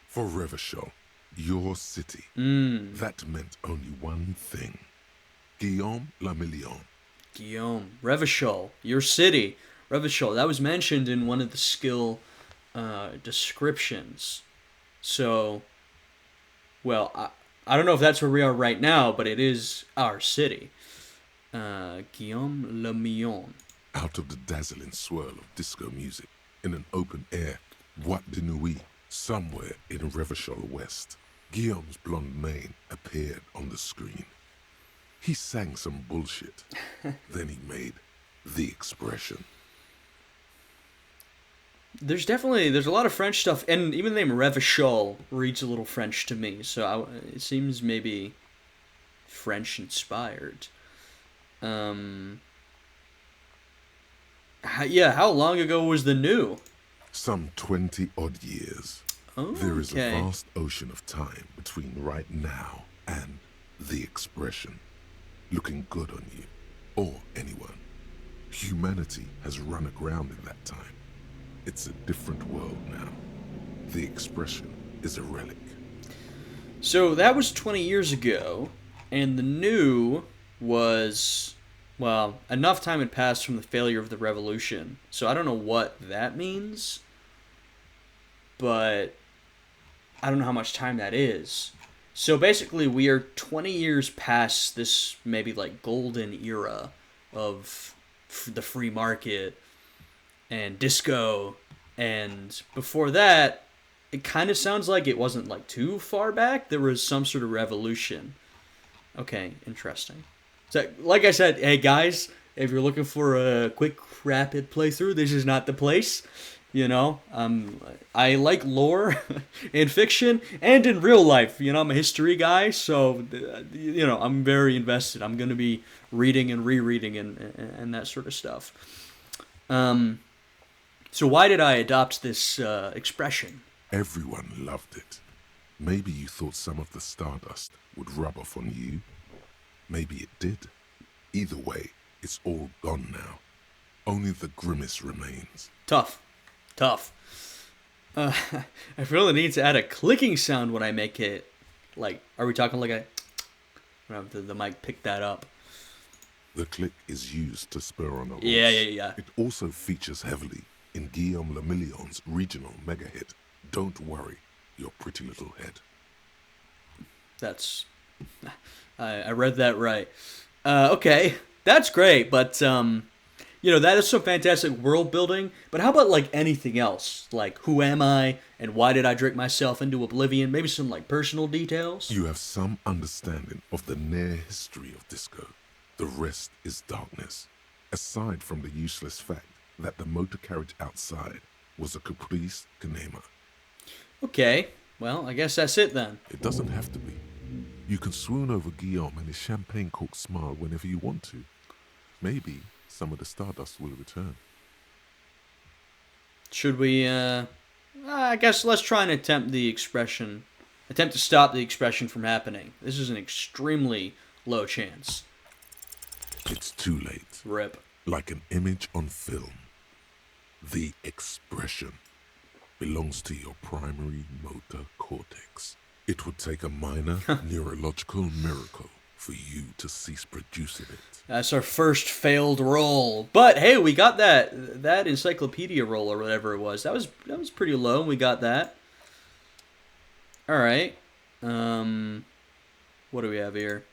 For Revachol, your city, that meant only one thing. Guillaume le Million. Guillaume. Revachol, your city. Revachol, that was mentioned in one of the skill descriptions. So, well, I don't know if that's where we are right now, but it is our city. Guillaume le Million. Out of the dazzling swirl of disco music, in an open air, Boîte de Nuit, somewhere in Revachol West, Guillaume's blonde mane appeared on the screen. He sang some bullshit. Then he made the expression. There's a lot of French stuff, and even the name Revachol reads a little French to me, so it seems maybe French inspired. How long ago was the new? Some 20 odd years. Oh, there is okay. a vast ocean of time between right now and the expression. Looking good on you, or anyone. Humanity has run aground in that time. It's a different world now. The expression is a relic. So that was 20 years ago, and the new was, well, enough time had passed from the failure of the revolution. So I don't know what that means, but I don't know how much time that is. So basically, we are 20 years past this maybe like golden era of the free market and disco, and before that, it kind of sounds like it wasn't like too far back. There was some sort of revolution. Okay, interesting. So, like I said, hey guys, if you're looking for a quick, rapid playthrough, this is not the place. You know, I like lore in fiction and in real life. You know, I'm a history guy, so, you know, I'm very invested. I'm going to be reading and rereading and that sort of stuff. So why did I adopt this expression? Everyone loved it. Maybe you thought some of the stardust would rub off on you. Maybe it did. Either way, it's all gone now. Only the grimace remains. Tough. I feel the need to add a clicking sound when I make it. Like, are we talking like a... I don't know if the mic picked that up. The click is used to spur on a horse. Yeah. It also features heavily in Guillaume le Million's regional mega hit, Don't Worry, Your Pretty Little Head. That's... I read that right. Okay, that's great, but... You know, that is some fantastic world building, but how about, like, anything else? Like, who am I, and why did I drink myself into oblivion? Maybe some, like, personal details? You have some understanding of the near history of disco. The rest is darkness, aside from the useless fact that the motor carriage outside was a caprice canema. Okay, well, I guess that's it then. It doesn't have to be. You can swoon over Guillaume and his champagne-corked smile whenever you want to. Maybe some of the stardust will return. Should we, I guess let's try and attempt to stop the expression from happening. This is an extremely low chance. It's too late. Rip. Like an image on film. The expression belongs to your primary motor cortex. It would take a minor neurological miracle for you to cease producing it. That's our first failed roll. But hey, we got that encyclopedia roll or whatever it was. That was pretty low, and we got that. All right. What do we have here?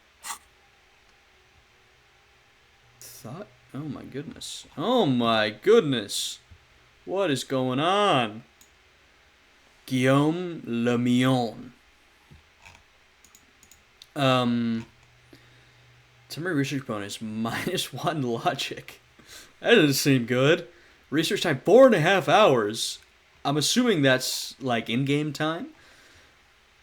Thought. Oh my goodness. Oh my goodness. What is going on? Guillaume Le Mion. Summary research bonus, -1 logic. That doesn't seem good. Research time, 4.5 hours. I'm assuming that's like in-game time.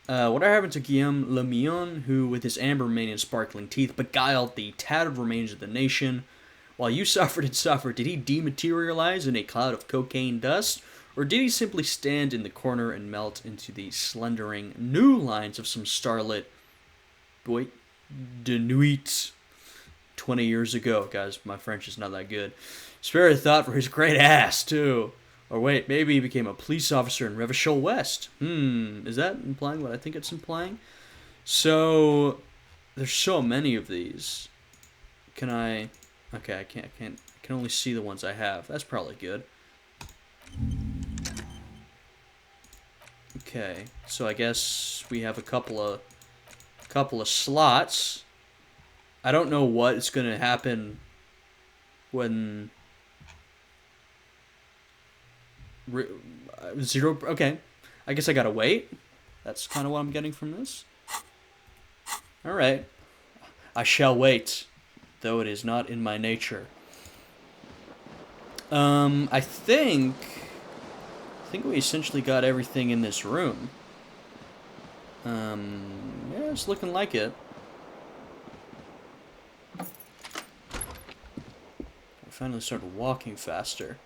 What happened to Guillaume Le Mion, who with his amber mane and sparkling teeth beguiled the tattered remains of the nation? While you suffered and suffered, did he dematerialize in a cloud of cocaine dust? Or did he simply stand in the corner and melt into the slendering new lines of some starlit de nuit 20 years ago? Guys, my French is not that good. Spare a thought for his great ass, too. Or wait, maybe he became a police officer in Revachol West. Is that implying what I think it's implying? So, there's so many of these. Can I... Okay, I can only see the ones I have. That's probably good. Okay, so I guess we have a couple of slots. I don't know what's gonna happen when zero. Okay, I guess I gotta wait. That's kind of what I'm getting from this. All right, I shall wait, though it is not in my nature. I think we essentially got everything in this room. Yeah, it's looking like it. I finally started walking faster.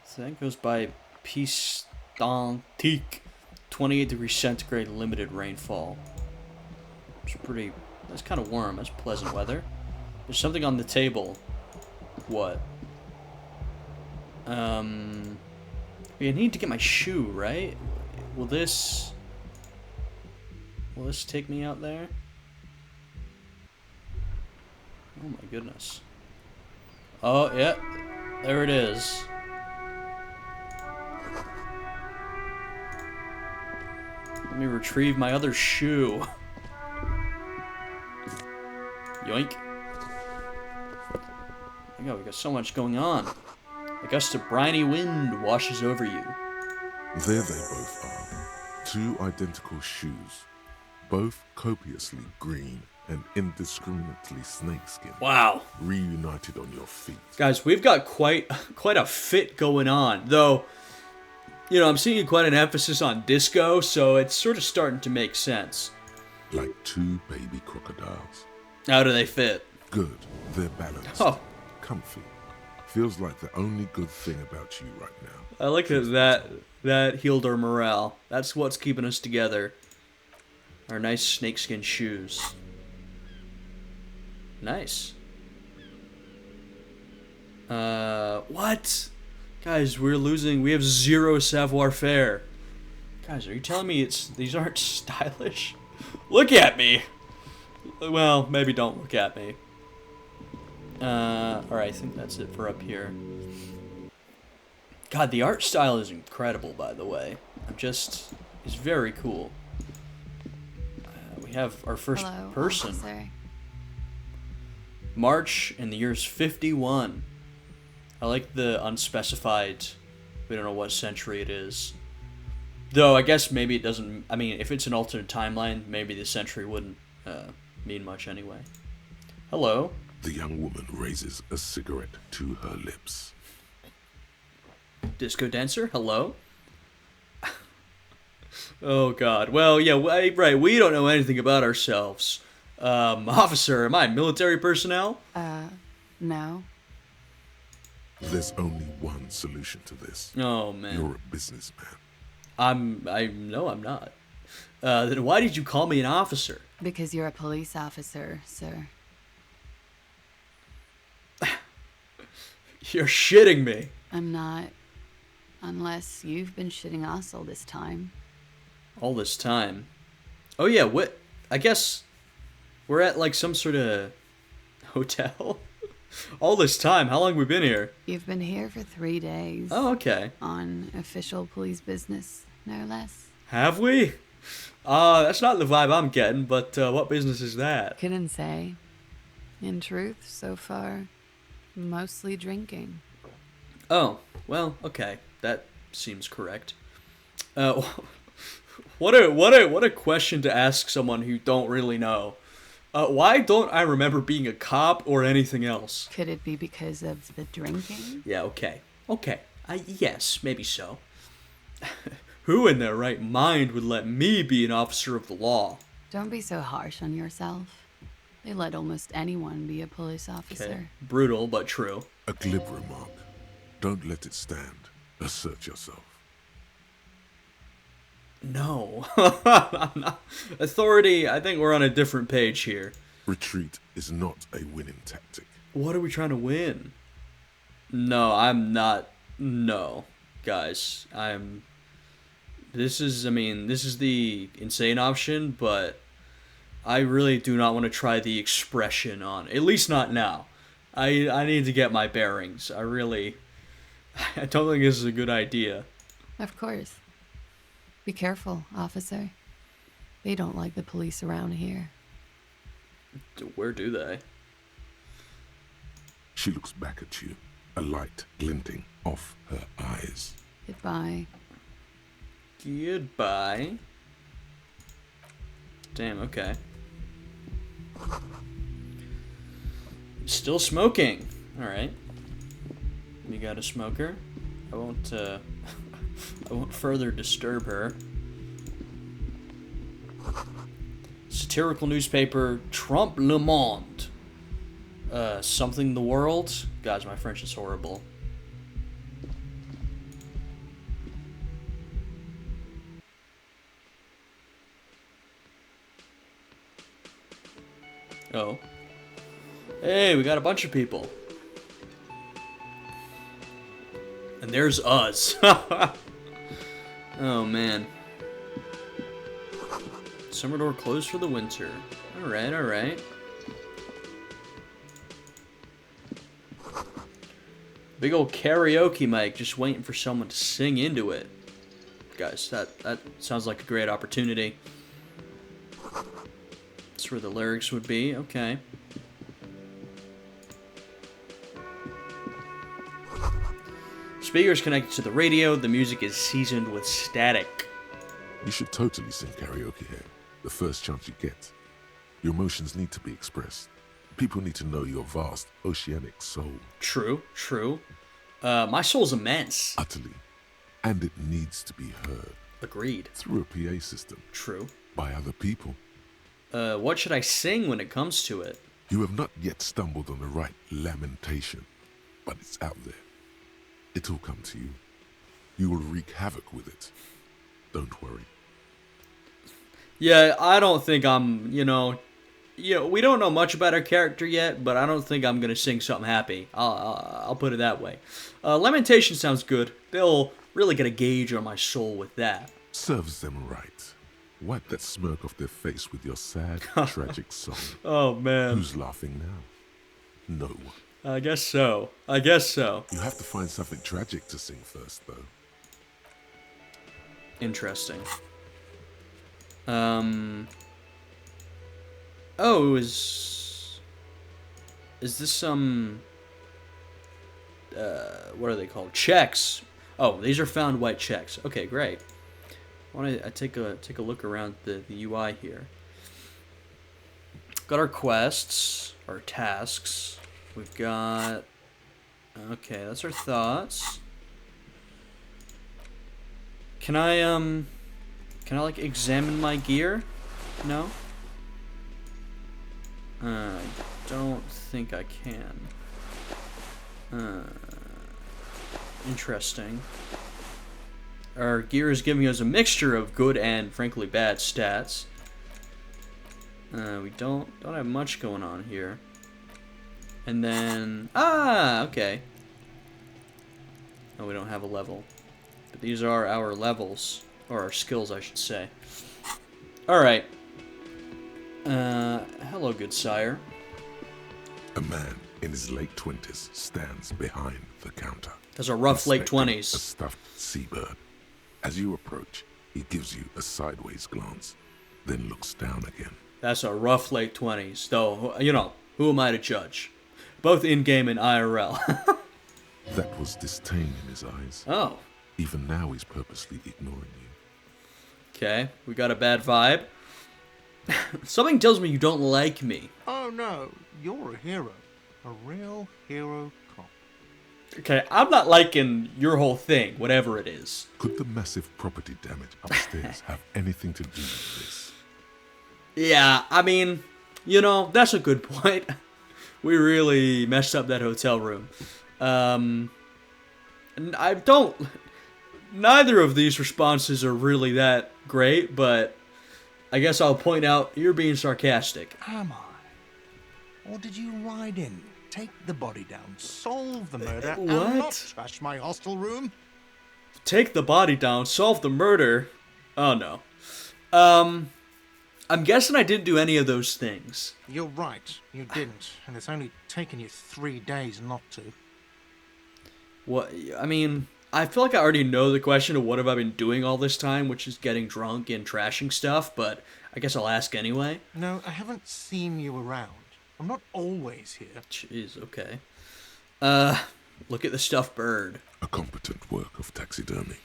So that goes by Pistantique. 28 degrees centigrade, limited rainfall. That's kind of warm. That's pleasant weather. There's something on the table. What? I need to get my shoe, right? Will this take me out there? Oh my goodness. Oh, yeah. There it is. Let me retrieve my other shoe. Yoink. Oh my god, we got so much going on. A gust of briny wind washes over you. There they both are. Two identical shoes. Both copiously green and indiscriminately snakeskin. Wow. Reunited on your feet. Guys, we've got quite a fit going on. Though, you know, I'm seeing quite an emphasis on disco, so it's sort of starting to make sense. Like two baby crocodiles. How do they fit? Good. They're balanced. Oh. Comfy. Feels like the only good thing about you right now. I like that healed our morale. That's what's keeping us together. Our nice snakeskin shoes. Nice. What? Guys, we're losing. We have 0 savoir-faire. Guys, are you telling me these aren't stylish? Look at me. Well, maybe don't look at me. Alright, I think that's it for up here. God, the art style is incredible, by the way. It's very cool. We have our first person. Officer. March in the year's 51. I like the unspecified, we don't know what century it is. Though, I guess maybe it doesn't, I mean, if it's an alternate timeline, maybe the century wouldn't mean much anyway. Hello. The young woman raises a cigarette to her lips. Disco dancer, hello. Oh God. Well, yeah, right. We don't know anything about ourselves. Officer, am I military personnel? No. There's only one solution to this. Oh man. You're a businessman. No, I'm not. Then why did you call me an officer? Because you're a police officer, sir. You're shitting me. I'm not. Unless you've been shitting us all this time. All this time. Oh yeah, what? I guess we're at like some sort of hotel. All this time. How long have we been here? You've been here for 3 days. Oh, okay. On official police business, no less. Have we? That's not the vibe I'm getting, but what business is that? Couldn't say. In truth, so far, mostly drinking. Oh, well, okay. That seems correct. What a question to ask someone who don't really know. Why don't I remember being a cop or anything else? Could it be because of the drinking? Yeah, okay. Yes, maybe so. Who in their right mind would let me be an officer of the law? Don't be so harsh on yourself. They let almost anyone be a police officer. Okay. Brutal, but true. A glib remark. Don't let it stand. Assert yourself. No. I'm not. Authority, I think we're on a different page here. Retreat is not a winning tactic. What are we trying to win? No, I'm not. No. Guys, this is the insane option, but I really do not want to try the expression on. At least not now. I need to get my bearings. I don't think this is a good idea. Of course. Be careful, officer. They don't like the police around here. Where do they? She looks back at you, a light glinting off her eyes. Goodbye. Goodbye. Damn, okay. Still smoking. Alright. You got a smoker? I won't further disturb her. Satirical newspaper Trump Le Monde. Something the world? Guys, my French is horrible. Oh. Hey, we got a bunch of people. And there's us. Oh, man. Summer door closed for the winter. Alright. Big old karaoke mic, just waiting for someone to sing into it. Guys, that sounds like a great opportunity. That's where the lyrics would be. Okay. Speakers connected to the radio. The music is seasoned with static. You should totally sing karaoke here, the first chance you get. Your emotions need to be expressed. People need to know your vast, oceanic soul. True. My soul's immense. Utterly. And it needs to be heard. Agreed. Through a PA system. True. By other people. What should I sing when it comes to it? You have not yet stumbled on the right lamentation, but it's out there. It'll come to you. You will wreak havoc with it. Don't worry. Yeah, I don't think I'm, we don't know much about our character yet, but I don't think I'm going to sing something happy. I'll put it that way. Lamentation sounds good. They'll really get a gauge on my soul with that. Serves them right. Wipe that smirk off their face with your sad, tragic song. Oh, man. Who's laughing now? No one. I guess so. You have to find something tragic to sing first, though. Interesting. Oh, is this some... what are they called? Checks. Oh, these are found white checks. Okay, great. Why don't I take a look around the UI here. Got our quests, our tasks. We've got... Okay, that's our thoughts. Can I Can I, like, examine my gear? No? I don't think I can. Interesting. Our gear is giving us a mixture of good and, frankly, bad stats. We don't have much going on here. And then... Ah! Okay. No, we don't have a level. But these are our levels. Or our skills, I should say. Alright. Hello, good sire. A man in his late 20s stands behind the counter. That's a rough late inspecting 20s. A stuffed seabird. As you approach, he gives you a sideways glance, then looks down again. That's a rough late 20s. Though, you know, who am I to judge? Both in-game and IRL. That was disdain in his eyes. Oh. Even now he's purposely ignoring you. Okay, we got a bad vibe. Something tells me you don't like me. Oh no, you're a hero. A real hero cop. Okay, I'm not liking your whole thing, whatever it is. Could the massive property damage upstairs have anything to do with this? Yeah, I mean, you know, that's a good point. We really messed up that hotel room. And I don't... Neither of these responses are really that great, but I guess I'll point out you're being sarcastic. Am I? Or did you ride in, take the body down, solve the murder, What? and not trash my hostel room? Take the body down, solve the murder. Oh no. I'm guessing I didn't do any of those things. You're right, you didn't, and it's only taken you 3 days not to. What? I mean, I feel like I already know the question of what have I been doing all this time, which is getting drunk and trashing stuff, but I guess I'll ask anyway. No, I haven't seen you around. I'm not always here. Jeez, okay. Look at the stuffed bird. A competent work of taxidermy.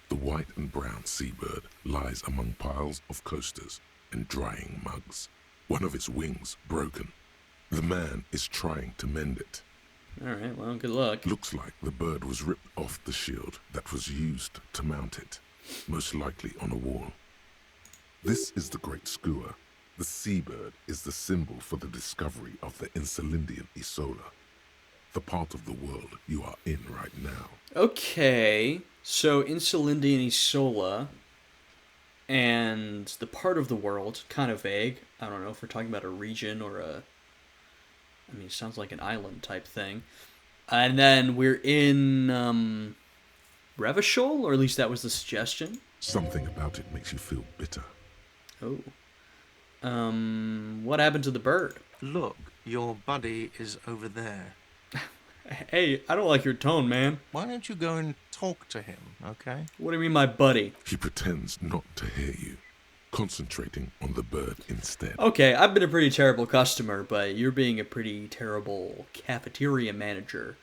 The white and brown seabird lies among piles of coasters and drying mugs. One of its wings broken. The man is trying to mend it. Alright, well, good luck. Looks like the bird was ripped off the shield that was used to mount it, most likely on a wall. This is the Great Skua. The seabird is the symbol for the discovery of the Insulindian Isola, the part of the world you are in right now. Okay, so Insulindian Isola and the part of the world, kind of vague. I don't know if we're talking about a region or a... I mean, it sounds like an island type thing. And then we're in, Revachol, or at least that was the suggestion. Something about it makes you feel bitter. Oh. What happened to the bird? Look, your buddy is over there. Hey, I don't like your tone, man. Why don't you go and talk to him, okay? What do you mean, my buddy? He pretends not to hear you, concentrating on the bird instead. Okay, I've been a pretty terrible customer, but you're being a pretty terrible cafeteria manager.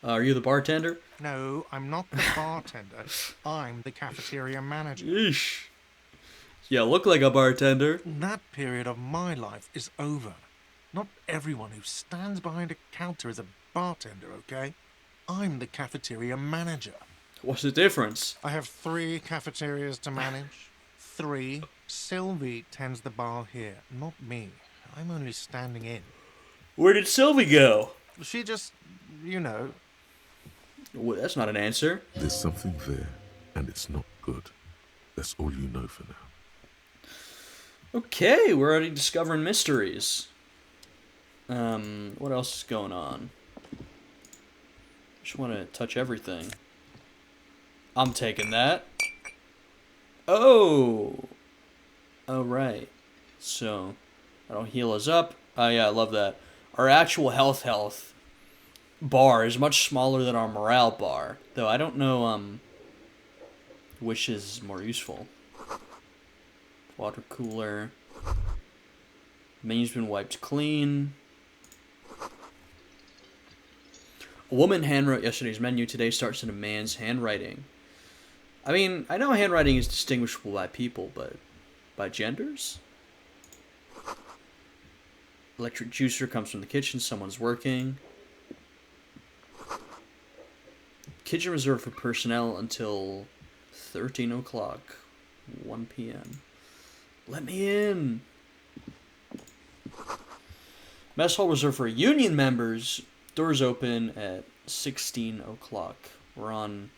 Are you the bartender? No, I'm not the bartender. I'm the cafeteria manager. Yeesh. You look like a bartender. That period of my life is over. Not everyone who stands behind a counter is a bartender, okay? I'm the cafeteria manager. What's the difference? I have 3 cafeterias to manage. 3. Sylvie tends the bar here, not me. I'm only standing in. Where did Sylvie go? She just, you know... Well, that's not an answer. There's something there, and it's not good. That's all you know for now. Okay, we're already discovering mysteries. What else is going on? Just want to touch everything. I'm taking that. Oh! Oh, right. So, that'll heal us up. Oh, yeah, I love that. Our actual health bar is much smaller than our morale bar. Though I don't know, which is more useful. Water cooler. Menu's been wiped clean. A woman handwrote yesterday's menu. Today starts in a man's handwriting. I mean, I know handwriting is distinguishable by people, but by genders? Electric juicer comes from the kitchen. Someone's working. Kitchen reserved for personnel until 13 o'clock. 1 p.m. Let me in. Mess hall reserved for union members. Doors open at 16 o'clock. We're on...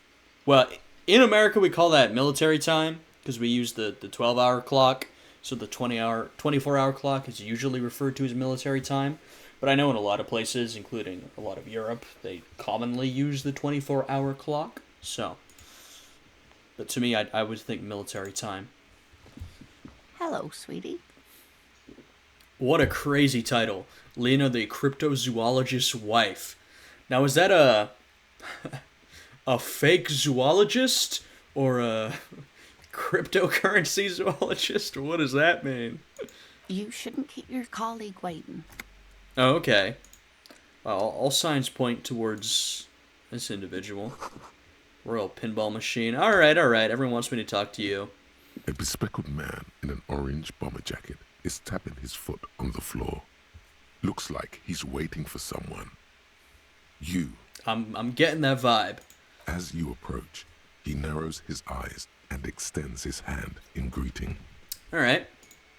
Well, in America we call that military time because we use the 12-hour clock. So the 24-hour clock is usually referred to as military time. But I know in a lot of places, including a lot of Europe, they commonly use the 24-hour clock. So, but to me, I would think military time. Hello, sweetie. What a crazy title. Lena, the cryptozoologist's wife. Now, is that a fake zoologist or a cryptocurrency zoologist? Or what does that mean? You shouldn't keep your colleague waiting. Oh, okay. Well, all signs point towards this individual. Royal pinball machine. All right. Everyone wants me to talk to you. A bespectacled man in an orange bomber jacket is tapping his foot on the floor. Looks like he's waiting for someone. You. I'm getting that vibe. As you approach, he narrows his eyes and extends his hand in greeting. All right.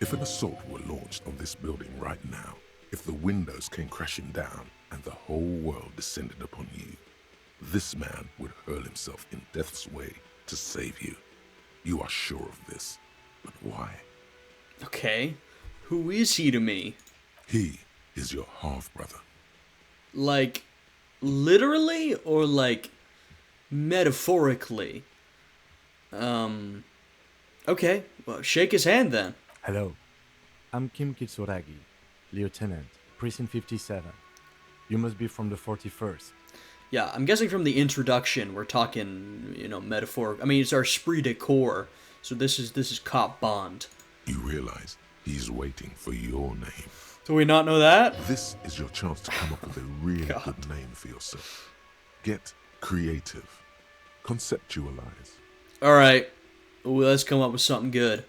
If an assault were launched on this building right now, if the windows came crashing down and the whole world descended upon you, this man would hurl himself in death's way to save you. You are sure of this, but why? Okay. Who is he to me? He is your half-brother. Like, literally or like metaphorically? Okay. Well, shake his hand then. Hello, I'm Kim Kitsuragi, Lieutenant, Precinct 57. You must be from the 41st. Yeah, I'm guessing from the introduction we're talking, metaphor. I mean, it's our esprit de corps. So this is Cop Bond. You realize he's waiting for your name. Do we not know that? This is your chance to come up with a really good name for yourself. Get creative. Conceptualize. All right. Well, let's come up with something good.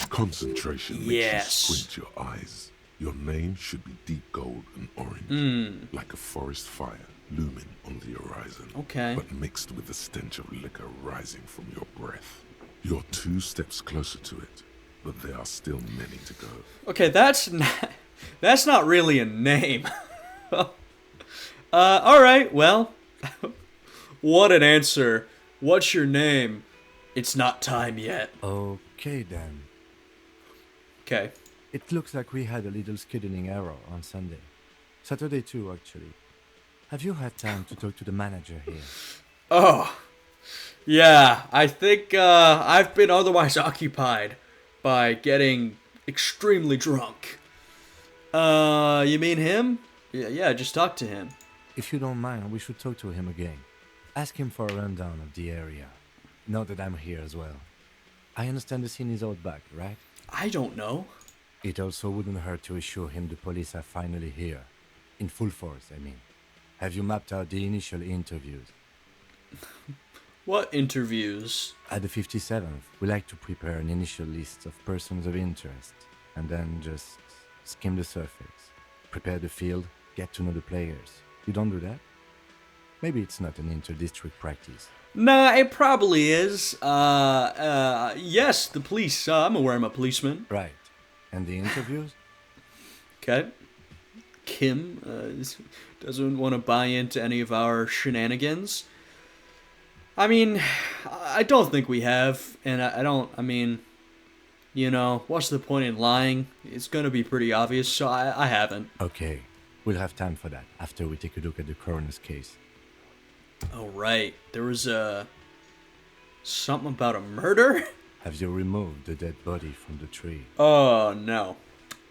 Concentration makes you squint your eyes. Your name should be deep gold and orange, like a forest fire looming on the horizon. Okay. But mixed with the stench of liquor rising from your breath. You're 2 steps closer to it, but there are still many to go. Okay, that's not really a name. All right. Well, what an answer. What's your name? It's not time yet. Okay then. Okay. It looks like we had a little scheduling error on Sunday. Saturday too, actually. Have you had time to talk to the manager here? Oh, yeah. I think I've been otherwise occupied by getting extremely drunk. You mean him? Yeah, just talk to him. If you don't mind, we should talk to him again. Ask him for a rundown of the area. Now that I'm here as well. I understand the scene is out back, right? I don't know. It also wouldn't hurt to assure him the police are finally here. In full force, I mean. Have you mapped out the initial interviews? What interviews? At the 57th, we like to prepare an initial list of persons of interest, and then just skim the surface. Prepare the field, get to know the players. You don't do that? Maybe it's not an inter-district practice. Nah, it probably is. Yes, the police. I'm aware I'm a policeman. Right. And the interviews? Okay. Kim doesn't want to buy into any of our shenanigans. I mean, I don't think we have. And I mean, what's the point in lying? It's going to be pretty obvious, so I haven't. Okay. We'll have time for that after we take a look at the coroner's case. Oh, right. There was something about a murder? Have you removed the dead body from the tree? Oh, no.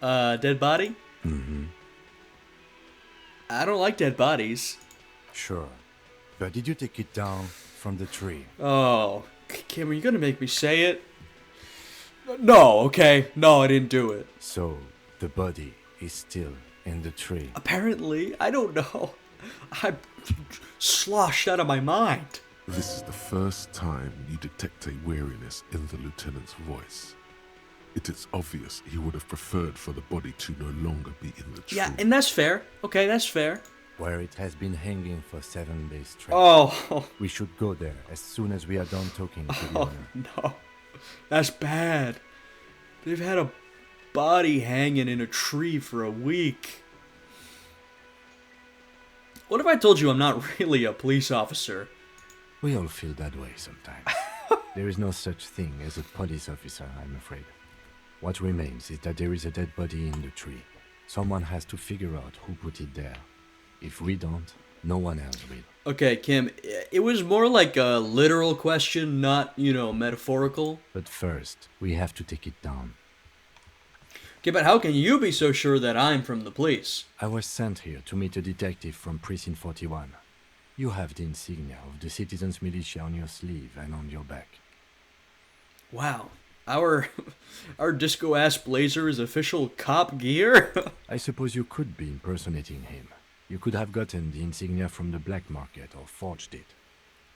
Dead body? Mm-hmm. I don't like dead bodies. Sure. But did you take it down from the tree? Oh, Kim, are you going to make me say it? No, okay. No, I didn't do it. So, the body is still in the tree. Apparently. I don't know. I'm sloshed out of my mind. This is the first time you detect a weariness in the lieutenant's voice. It is obvious he would have preferred for the body to no longer be in the tree. Yeah, and that's fair. Okay, that's fair. Where it has been hanging for 7 days straight. Oh. We should go there as soon as we are done talking to the owner. No. That's bad. They've had a body hanging in a tree for a week. What if I told you I'm not really a police officer? We all feel that way sometimes. There is no such thing as a police officer, I'm afraid. What remains is that there is a dead body in the tree. Someone has to figure out who put it there. If we don't, no one else will. Okay, Kim, it was more like a literal question, not, metaphorical. But first, we have to take it down. Okay, but how can you be so sure that I'm from the police? I was sent here to meet a detective from Precinct 41. You have the insignia of the Citizens Militia on your sleeve and on your back. Wow, our disco-ass blazer is official cop gear? I suppose you could be impersonating him. You could have gotten the insignia from the black market or forged it.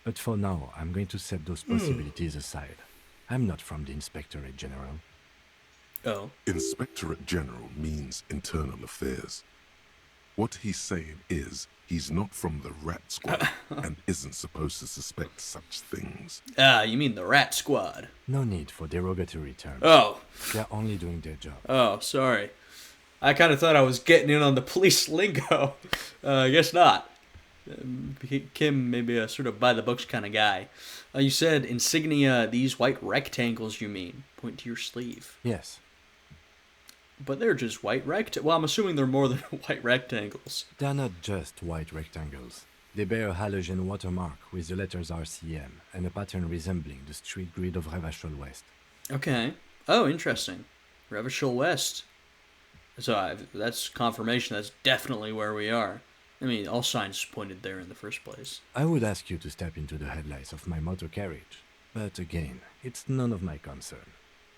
But for now, I'm going to set those possibilities aside. I'm not from the Inspectorate General. Oh. Inspectorate General means internal affairs. What he's saying is he's not from the Rat Squad and isn't supposed to suspect such things. Ah, you mean the Rat Squad. No need for derogatory terms. Oh. They're only doing their job. Oh, sorry. I kind of thought I was getting in on the police lingo. I guess not. Kim may be a sort of by-the-books kind of guy. You said insignia, these white rectangles, you mean. Point to your sleeve. Yes. But they're just white well, I'm assuming they're more than white rectangles. They're not just white rectangles. They bear a halogen watermark with the letters RCM and a pattern resembling the street grid of Revachol West. Okay. Oh, interesting. Revachol West. So that's confirmation that's definitely where we are. I mean, all signs pointed there in the first place. I would ask you to step into the headlights of my motor carriage. But again, it's none of my concern.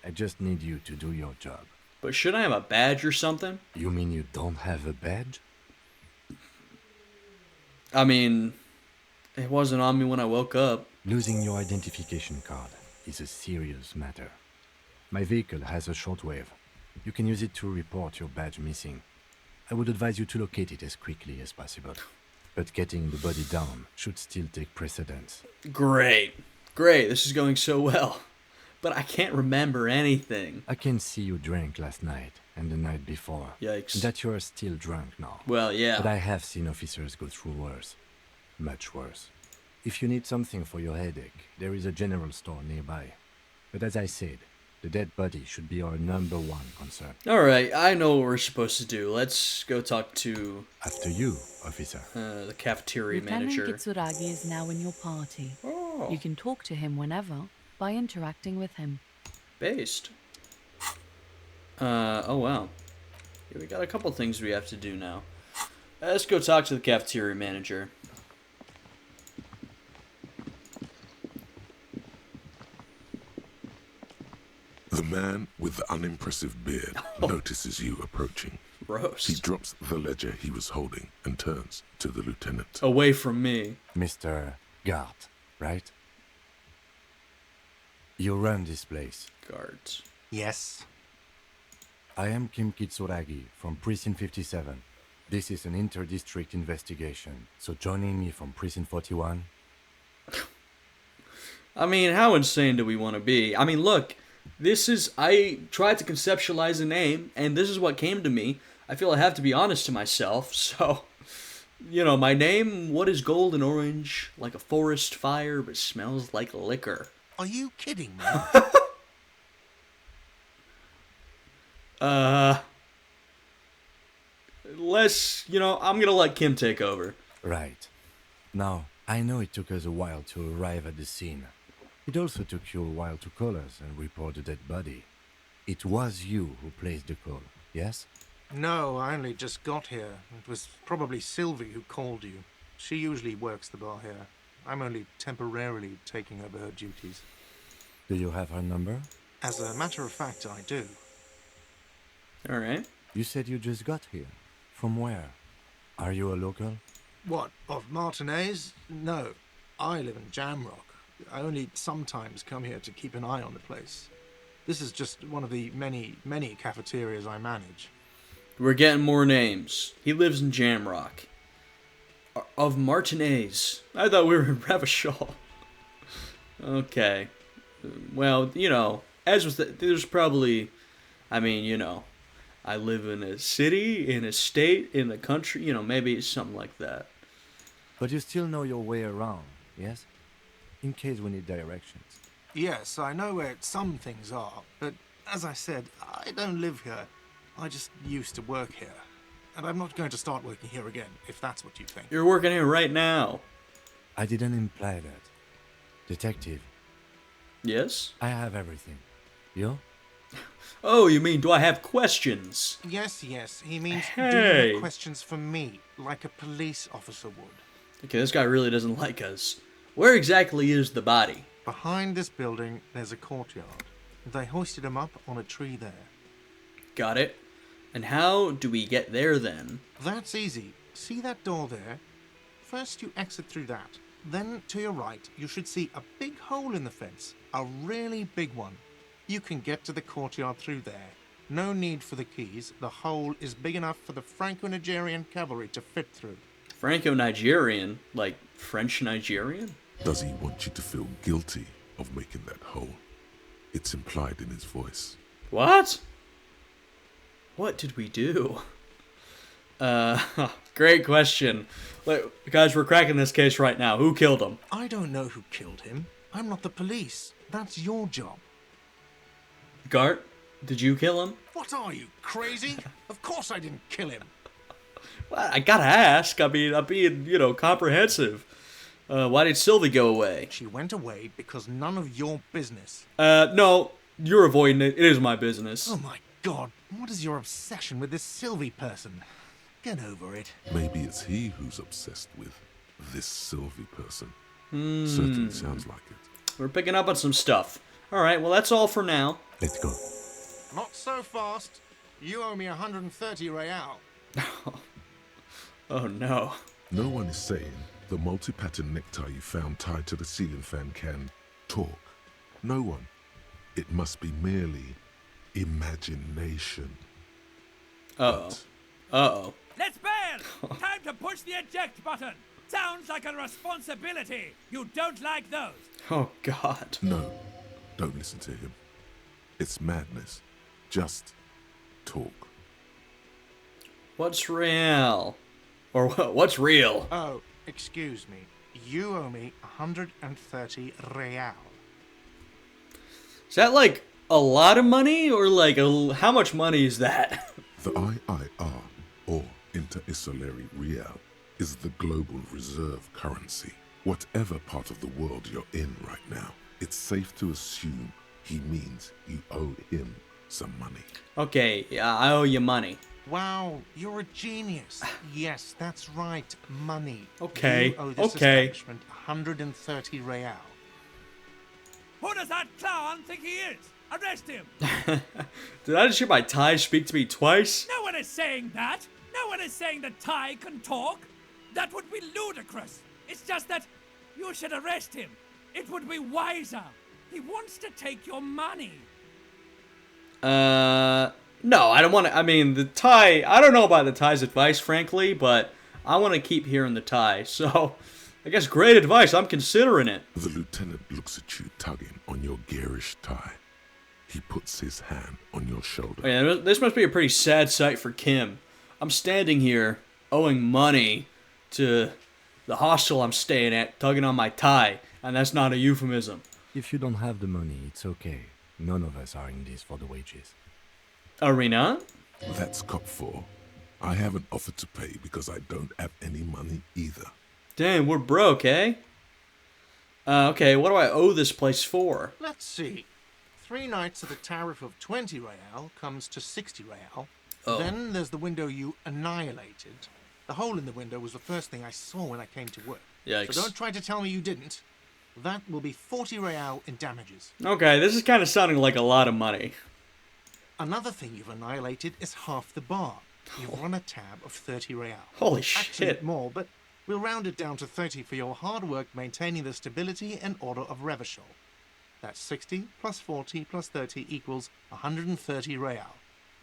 I just need you to do your job. But should I have a badge or something? You mean you don't have a badge? I mean, it wasn't on me when I woke up. Losing your identification card is a serious matter. My vehicle has a shortwave. You can use it to report your badge missing. I would advise you to locate it as quickly as possible. But getting the body down should still take precedence. Great. This is going so well. But I can't remember anything. I can see you drank last night and the night before. Yikes. That you are still drunk now. Well, yeah. But I have seen officers go through worse. Much worse. If you need something for your headache, there is a general store nearby. But as I said, the dead body should be our #1 concern. Alright, I know what we're supposed to do. Let's go talk to... After you, officer. The cafeteria Lieutenant manager. Kitsuragi is now in your party. Oh. You can talk to him whenever by interacting with him. Based. Oh wow. Yeah, we got a couple things we have to do now. Let's go talk to the cafeteria manager. The man with the unimpressive beard notices you approaching. Roast. He drops the ledger he was holding and turns to the lieutenant. Away from me. Mr. Gart, right? You run this place. Guards. Yes. I am Kim Kitsuragi from Precinct 57. This is an inter-district investigation, so joining me from Precinct 41... I mean, how insane do we want to be? I mean, look, I tried to conceptualize a name, and this is what came to me. I feel I have to be honest to myself, so... my name, what is gold and orange? Like a forest fire, but smells like liquor. Are you kidding me? I'm gonna let Kim take over. Right. Now, I know it took us a while to arrive at the scene. It also took you a while to call us and report the dead body. It was you who placed the call, yes? No, I only just got here. It was probably Sylvie who called you. She usually works the bar here. I'm only temporarily taking over her duties. Do you have her number? As a matter of fact, I do. Alright. You said you just got here. From where? Are you a local? What, of Martinez? No, I live in Jamrock. I only sometimes come here to keep an eye on the place. This is just one of the many, many cafeterias I manage. We're getting more names. He lives in Jamrock. Of Martinez. I thought we were in Revachol. Okay. well, as with there's probably, I mean, I live in a city, in a state, in a country, maybe it's something like that. But you still know your way around, yes? In case we need directions. Yes, I know where some things are, but as I said, I don't live here. I just used to work here. And I'm not going to start working here again, if that's what you think. You're working here right now. I didn't imply that. Detective, Yes? I have everything. You? Oh, you mean, do I have questions? Yes, he means do you Hey. have questions for me, like a police officer would? Okay, this guy really doesn't like us. Where exactly is the body? Behind this building, there's a courtyard. They hoisted him up on a tree there. Got it. And how do we get there then? That's easy. See that door there? First you exit through that. Then to your right, you should see a big hole in the fence. A really big one. You can get to the courtyard through there. No need for the keys. The hole is big enough for the Franco-Nigerian cavalry to fit through. Franco-Nigerian? Like French-Nigerian? Does he want you to feel guilty of making that hole? It's implied in his voice. What? What did we do? Great question. Guys, we're cracking this case right now. Who killed him? I don't know who killed him. I'm not the police. That's your job. Gart, did you kill him? What are you, crazy? Of course I didn't kill him. Well, I gotta ask. I mean, I'm being, comprehensive. Why did Sylvie go away? She went away because none of your business. No, you're avoiding it. It is my business. Oh my god, what is your obsession with this Sylvie person? Get over it. Maybe it's he who's obsessed with this Sylvie person. Certainly sounds like it. We're picking up on some stuff. Alright, well, that's all for now. Let's go. Not so fast. You owe me 130 real. Oh, no. No one is saying the multi-pattern necktie you found tied to the ceiling fan can talk. No one. It must be merely imagination. Uh-oh. Uh-oh. Let's bail! Time to push the eject button! Sounds like a responsibility! You don't like those! Oh, God. No, don't listen to him. It's madness. Just talk. What's real? Or what's real? Oh, excuse me. You owe me 130 real. Is that like a lot of money? Or like how much money is that? The IIR, or Inter-Isolary Real, is the global reserve currency. Whatever part of the world you're in right now, it's safe to assume he means you owe him some money. Okay, yeah, I owe you money. Wow, you're a genius. Yes, that's right, money. Okay, You owe this establishment 130 real. Who does that clown think he is? Arrest him! Did I just hear my tie speak to me twice? No one is saying that! No one is saying that Ty can talk! That would be ludicrous! It's just that you should arrest him! It would be wiser! He wants to take your money! No, I don't want to. I mean, the tie, I don't know about the tie's advice, frankly, but I want to keep hearing the tie. So, I guess great advice. I'm considering it. The lieutenant looks at you tugging on your garish tie. He puts his hand on your shoulder. Oh, yeah, this must be a pretty sad sight for Kim. I'm standing here owing money to the hostel I'm staying at, tugging on my tie, and that's not a euphemism. If you don't have the money, it's okay. None of us are in this for the wages. Are we not? That's cop 4. I haven't offered to pay because I don't have any money either. Damn, we're broke, eh? Okay, what do I owe this place for? Let's see. 3 nights at a tariff of 20 real comes to 60 real. Oh. Then there's the window you annihilated. The hole in the window was the first thing I saw when I came to work. Yikes. So don't try to tell me you didn't. That will be 40 real in damages. Okay, this is kind of sounding like a lot of money. Another thing you've annihilated is half the bar. You've run a tab of 30 real. Holy Actually shit. more, but we'll round it down to 30 for your hard work maintaining the stability and order of Revachol. That's 60 plus 40 plus 30 equals 130 real.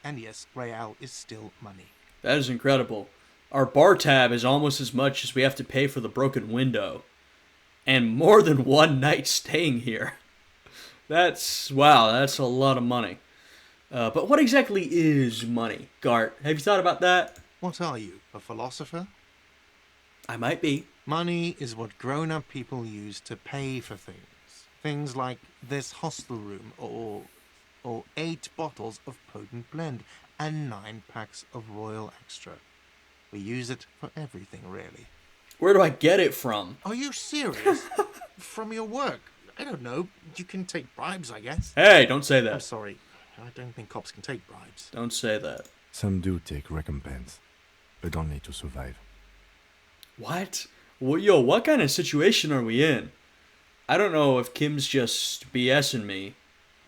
And yes, real is still money. That is incredible. Our bar tab is almost as much as we have to pay for the broken window. And more than one night staying here. Wow, that's a lot of money. But what exactly is money, Gart? Have you thought about that? What are you, a philosopher? I might be. Money is what grown-up people use to pay for things. Things like this hostel room, or 8 bottles of potent blend, and 9 packs of Royal Extra. We use it for everything, really. Where do I get it from? Are you serious? From your work? I don't know. You can take bribes, I guess. Hey, don't say I'm that. sorry. I don't think cops can take bribes. Don't say that. Some do take recompense, but only to survive. What? Well, yo, what kind of situation are we in? I don't know if Kim's just BSing me,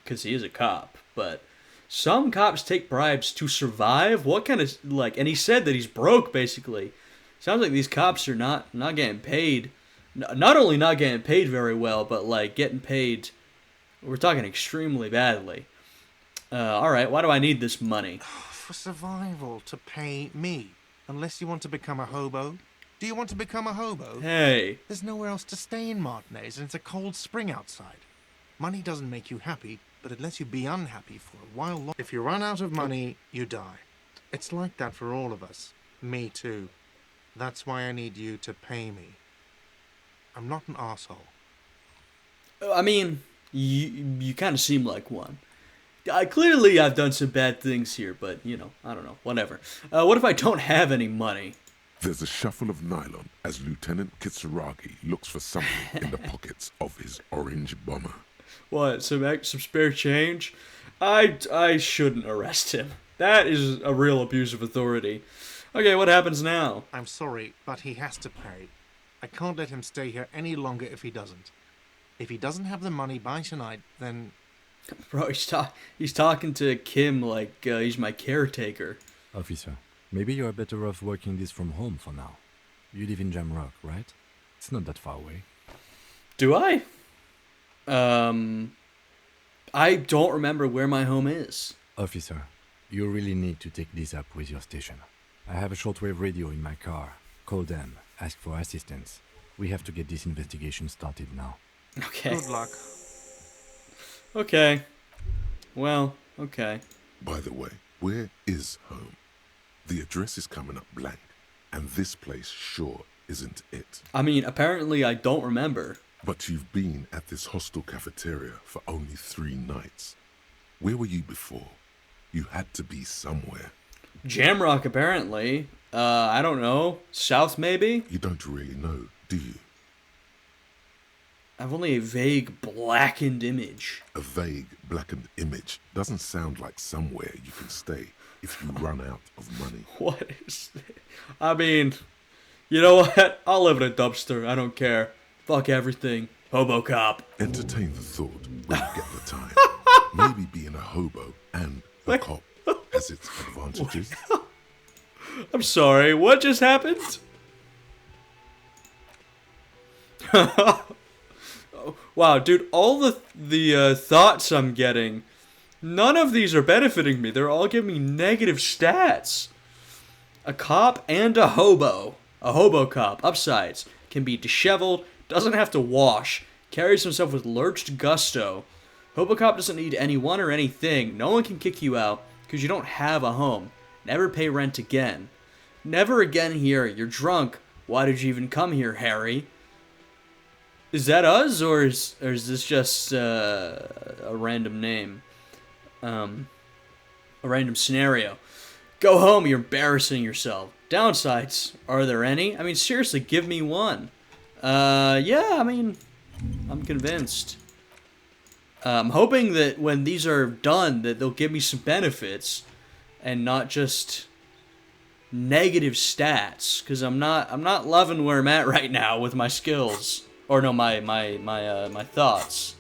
because he is a cop, but some cops take bribes to survive? What kind of, like, and he said that he's broke, basically. Sounds like these cops are not getting paid. Not only not getting paid very well, but, like, getting paid, we're talking extremely badly. Alright, why do I need this money? For survival, to pay me. Unless you want to become a hobo. Do you want to become a hobo? Hey. There's nowhere else to stay in Martinez, and it's a cold spring outside. Money doesn't make you happy, but it lets you be unhappy for a while long. If you run out of money, you die. It's like that for all of us. Me too. That's why I need you to pay me. I'm not an asshole. I mean, you kind of seem like one. Clearly, I've done some bad things here, but, you know, I don't know. Whatever. What if I don't have any money? There's a shuffle of nylon as Lieutenant Kitsuragi looks for something in the pockets of his orange bomber. What, some spare change? I shouldn't arrest him. That is a real abuse of authority. Okay, what happens now? I'm sorry, but he has to pay. I can't let him stay here any longer if he doesn't. If he doesn't have the money by tonight, then... Bro, he's talking to Kim like he's my caretaker. Officer, maybe you are better off working this from home for now. You live in Jamrock, right? It's not that far away. Do I? I don't remember where my home is. Officer, you really need to take this up with your station. I have a shortwave radio in my car. Call them. Ask for assistance. We have to get this investigation started now. Okay. Good luck. Okay. Well, okay. By the way, where is home? The address is coming up blank, and this place sure isn't it. I mean, apparently I don't remember. But you've been at this hostel cafeteria for only 3 nights. Where were you before? You had to be somewhere. Jamrock, apparently. I don't know. South, maybe? You don't really know, do you? I've only a vague blackened image. A vague blackened image doesn't sound like somewhere you can stay if you run out of money. What is this? I mean, you know what? I'll live in a dumpster. I don't care. Fuck everything. Hobo cop. Entertain the thought when you get the time. Maybe being a hobo and a cop has its advantages. I'm sorry, what just happened? Wow, dude, all the thoughts I'm getting, none of these are benefiting me. They're all giving me negative stats. A cop and a hobo. A hobo cop, upsides, can be disheveled, doesn't have to wash, carries himself with lurched gusto. Hobo cop doesn't need anyone or anything. No one can kick you out because you don't have a home. Never pay rent again. Never again here. You're drunk. Why did you even come here, Harry? Is that us, or is this just a random name? A random scenario. Go home, you're embarrassing yourself. Downsides, are there any? I mean, seriously, give me one. Yeah, I mean, I'm convinced. I'm hoping that when these are done, that they'll give me some benefits, and not just negative stats. Because I'm not loving where I'm at right now with my skills. Or no, my thoughts.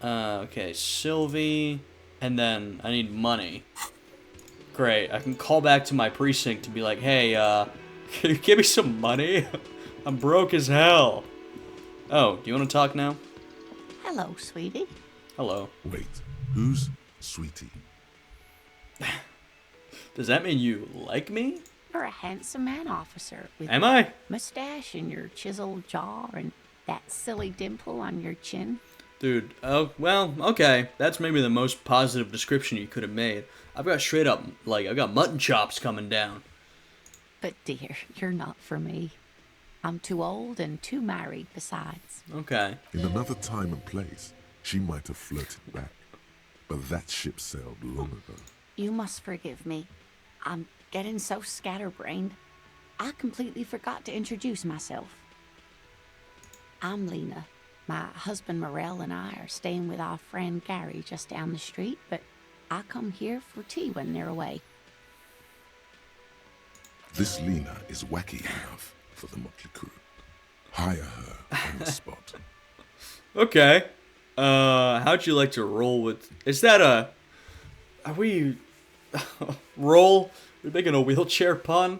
Okay, Sylvie, and then I need money. Great, I can call back to my precinct to be like, hey, can you give me some money? I'm broke as hell. Oh, do you want to talk now? Hello, sweetie. Hello. Wait, who's Sweetie? Does that mean you like me? You're a handsome man, officer, with Am I? mustache and your chiseled jaw and that silly dimple on your chin. Dude, oh, well, okay. That's maybe the most positive description you could have made. I've got straight up, like, I've got mutton chops coming down. But dear, you're not for me. I'm too old and too married besides. Okay. In another time and place, she might have flirted back. But that ship sailed long ago. You must forgive me. I'm getting so scatterbrained. I completely forgot to introduce myself. I'm Lena. My husband Morel and I are staying with our friend Gary just down the street, but I come here for tea when they're away. This Lena is wacky enough for the motley crew. Hire her on the spot. Okay. How'd you like to roll with... Is that a... Are we... roll? We're making a wheelchair pun?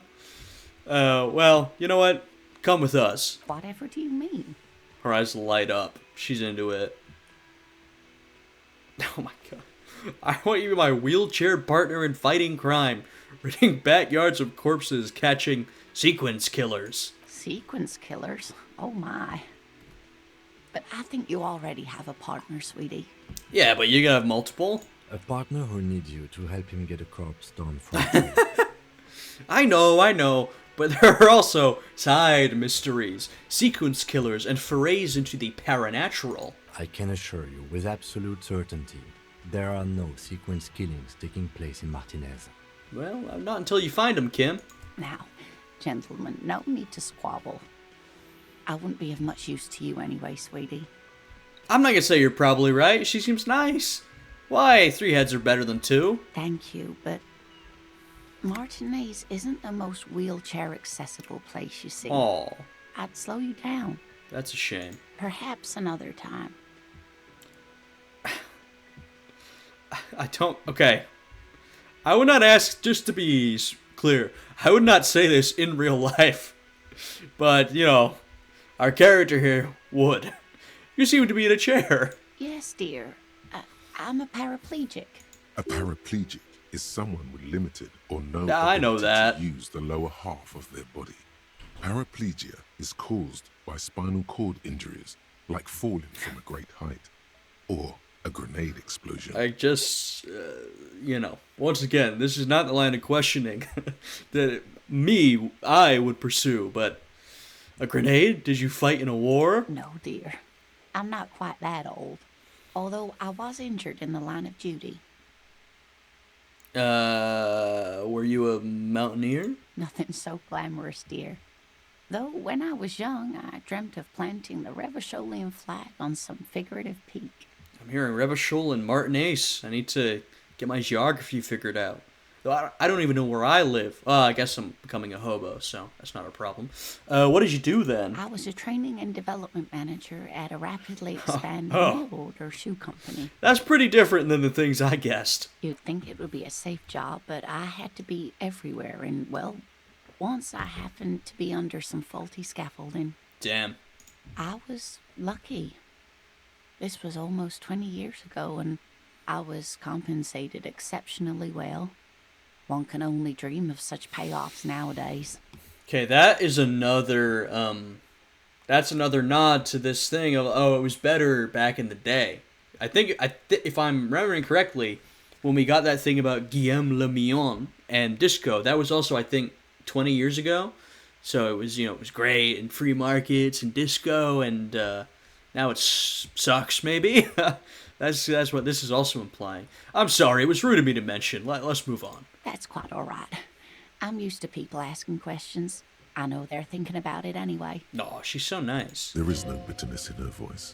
Well, you know what? Come with us. Whatever do you mean? Her eyes light up. She's into it. Oh my god. I want you to be my wheelchair partner in fighting crime. Ridding backyards of corpses, catching sequence killers. Sequence killers? Oh my. But I think you already have a partner, sweetie. Yeah, but you gotta have multiple. A partner who needs you to help him get a corpse done for him. I know. But there are also side mysteries, sequence killers, and forays into the paranatural. I can assure you with absolute certainty, there are no sequence killings taking place in Martinez. Well, not until you find them, Kim. Now, gentlemen, no need to squabble. I wouldn't be of much use to you anyway, sweetie. I'm not gonna say you're probably right. She seems nice. Why? 3 heads are better than 2. Thank you, but Martinez isn't the most wheelchair accessible place, you see. Aw, I'd slow you down. that's a shame. Perhaps another time. I don't... Okay. I would not ask, just to be clear, I would not say this in real life. But, you know, our character here would. You seem to be in a chair. Yes, dear. I'm a paraplegic. A paraplegic is someone with limited or no I know ability that. to use the lower half of their body. Paraplegia is caused by spinal cord injuries, like falling from a great height, or a grenade explosion. I just, you know, once again, this is not the line of questioning that I would pursue, but a grenade? Did you fight in a war? No, dear. I'm not quite that old. Although I was injured in the line of duty. Were you a mountaineer? Nothing so glamorous, dear. Though when I was young, I dreamt of planting the Revacholian flag on some figurative peak. I'm hearing Revachol and Martinez. I need to get my geography figured out. Though I don't even know where I live. I guess I'm becoming a hobo, so that's not a problem. What did you do then? I was a training and development manager at a rapidly expanding mail-order shoe company. That's pretty different than the things I guessed. You'd think it would be a safe job, but I had to be everywhere, and, well, once I happened to be under some faulty scaffolding. Damn. I was lucky. This was almost 20 years ago, and I was compensated exceptionally well. One can only dream of such payoffs nowadays. Okay, that is another, that's another nod to this thing of, oh, it was better back in the day. I think, if I'm remembering correctly, when we got that thing about Guillaume Le Mignon and disco, that was also, I think, 20 years ago. So it was, you know, it was great, and free markets, and disco, and, now it sucks, maybe? That's what this is also implying. I'm sorry, it was rude of me to mention. Let's move on. That's quite all right. I'm used to people asking questions. I know they're thinking about it anyway. No, she's so nice. There is no bitterness in her voice.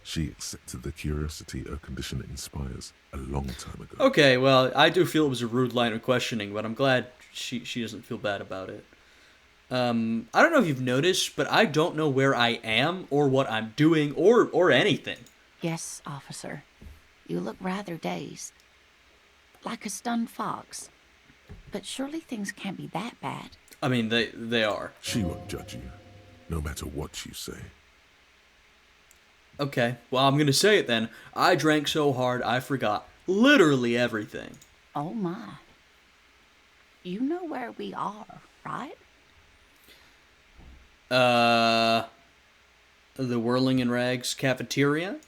She accepted the curiosity her condition inspires a long time ago. Okay, well, I do feel it was a rude line of questioning, but I'm glad she doesn't feel bad about it. I don't know if you've noticed, but I don't know where I am or what I'm doing or anything. Yes, officer. You look rather dazed. Like a stunned fox. But surely things can't be that bad. I mean, they are. She won't judge you, no matter what you say. Okay, well, I'm gonna say it then. I drank so hard I forgot literally everything. Oh my. You know where we are, right? The Whirling in Rags cafeteria?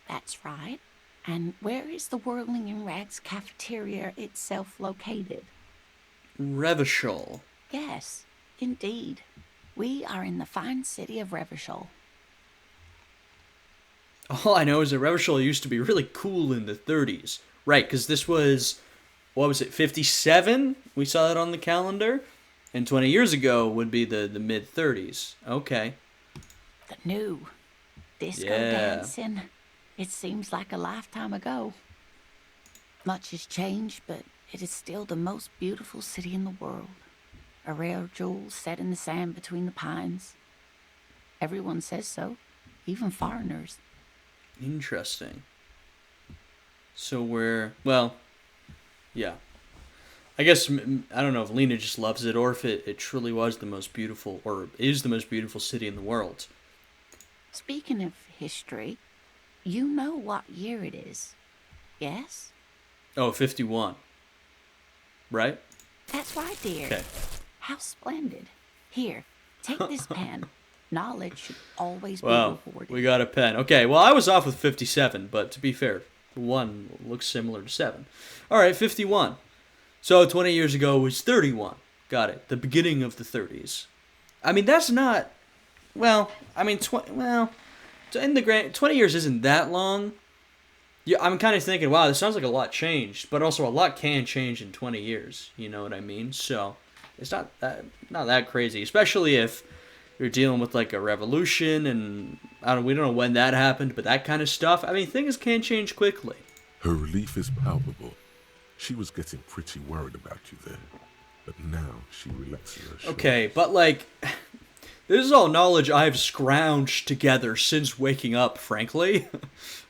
That's right. And where is the Whirling in Rags cafeteria itself located? Revachol. Yes, indeed. We are in the fine city of Revachol. All I know is that Revachol used to be really cool in the 30s. Right, because this was, what was it, 57? We saw that on the calendar. And 20 years ago would be the mid-30s. Okay. The new disco Yeah. dancing. It seems like a lifetime ago. Much has changed, but it is still the most beautiful city in the world. A rare jewel set in the sand between the pines. Everyone says so, even foreigners. Interesting. So well, yeah. I guess, I don't know if Lena just loves it or if it truly was the most beautiful, or is the most beautiful city in the world. Speaking of history, you know what year it is, yes? Oh, 51. Right? That's right, dear. Okay. How splendid. Here, take this pen. Knowledge should always be Wow, rewarded. we got a pen. Okay, well, I was off with 57, but to be fair, 1 looks similar to 7. All right, 51. So 20 years ago was 31. Got it. The beginning of the 30s. I mean, that's not... Well, I mean, in the grand... 20 years isn't that long. Yeah, I'm kind of thinking, wow, this sounds like a lot changed, but also a lot can change in 20 years. You know what I mean? So it's not that crazy, especially if you're dealing with like a revolution and we don't know when that happened, but that kind of stuff. I mean, things can change quickly. Her relief is palpable. She was getting pretty worried about you there, but now she relaxes her shoulders. Okay, but like, this is all knowledge I've scrounged together since waking up, frankly.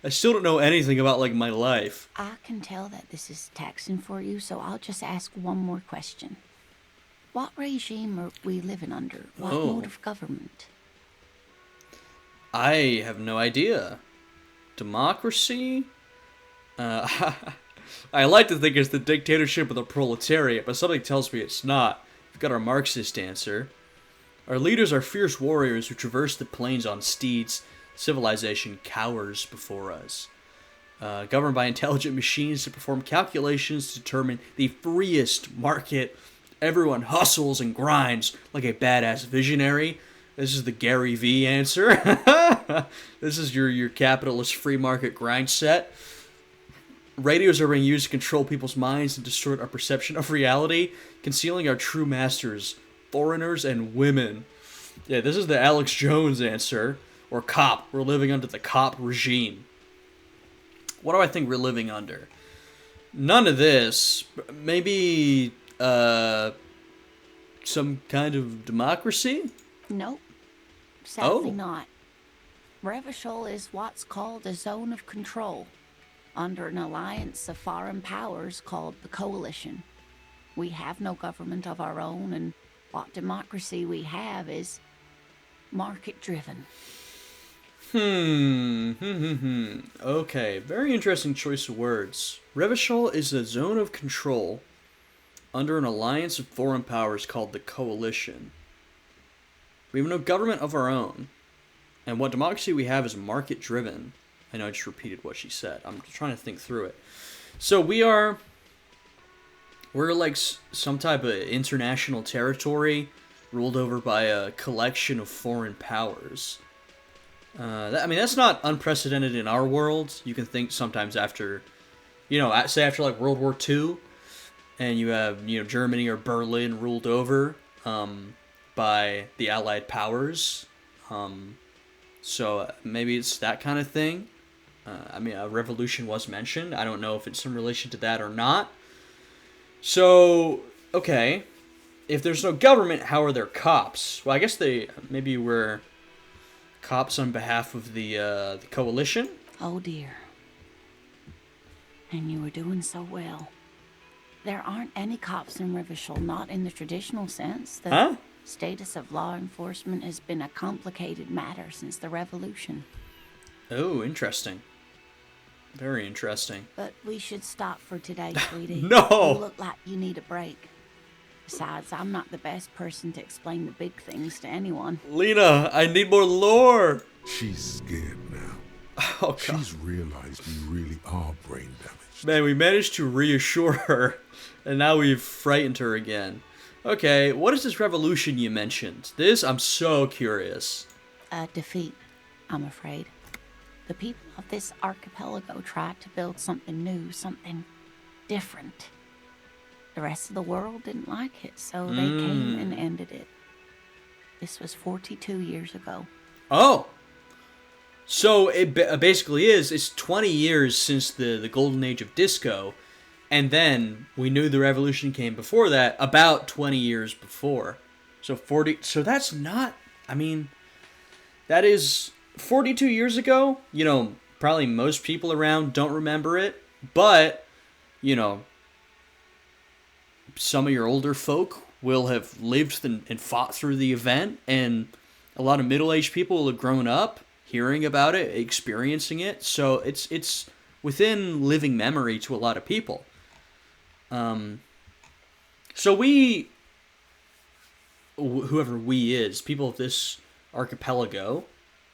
I still don't know anything about like my life. I can tell that this is taxing for you, so I'll just ask one more question. What regime are we living under? What mode of government? I have no idea. Democracy? I like to think it's the dictatorship of the proletariat, but something tells me it's not. We've got our Marxist answer. Our leaders are fierce warriors who traverse the plains on steeds. Civilization cowers before us. Governed by intelligent machines to perform calculations to determine the freest market. Everyone hustles and grinds like a badass visionary. This is the Gary V answer. This is your capitalist free market grind set. Radios are being used to control people's minds and distort our perception of reality, concealing our true masters, foreigners and women. Yeah, this is the Alex Jones answer. Or COP. We're living under the COP regime. What do I think we're living under? None of this. Maybe, some kind of democracy? Nope. Sadly not. Revachol is what's called a zone of control, under an alliance of foreign powers called the Coalition. We have no government of our own, and what democracy we have is market-driven. Okay, very interesting choice of words. Revachol is a zone of control under an alliance of foreign powers called the Coalition. We have no government of our own, and what democracy we have is market-driven. I know I just repeated what she said. I'm trying to think through it. So we're like some type of international territory ruled over by a collection of foreign powers. That's not unprecedented in our world. You can think sometimes after, say after like World War II, and you have, Germany or Berlin ruled over by the Allied powers. So maybe it's that kind of thing. A revolution was mentioned. I don't know if it's in relation to that or not. So, okay. If there's no government, how are there cops? Well, I guess they maybe were cops on behalf of the Coalition? Oh dear. And you were doing so well. There aren't any cops in Revachol, not in the traditional sense. The status of law enforcement has been a complicated matter since the revolution. Oh, interesting. Very interesting. But we should stop for today, sweetie. No! You look like you need a break. Besides, I'm not the best person to explain the big things to anyone. Lena, I need more lore! She's scared now. Oh, God. She's realized you really are brain damaged. Man, we managed to reassure her, and now we've frightened her again. Okay, what is this revolution you mentioned? This, I'm so curious. A defeat, I'm afraid. The people of this archipelago tried to build something new, something different. The rest of the world didn't like it, so they came and ended it. This was 42 years ago. Oh! So it basically it's 20 years since the golden age of disco, and then we knew the revolution came before that, about 20 years before. So that's not, I mean, that is 42 years ago. You know, probably most people around don't remember it, but, you know, some of your older folk will have lived and fought through the event, and a lot of middle-aged people will have grown up hearing about it, experiencing it, so it's within living memory to a lot of people. So whoever we is, people of this archipelago,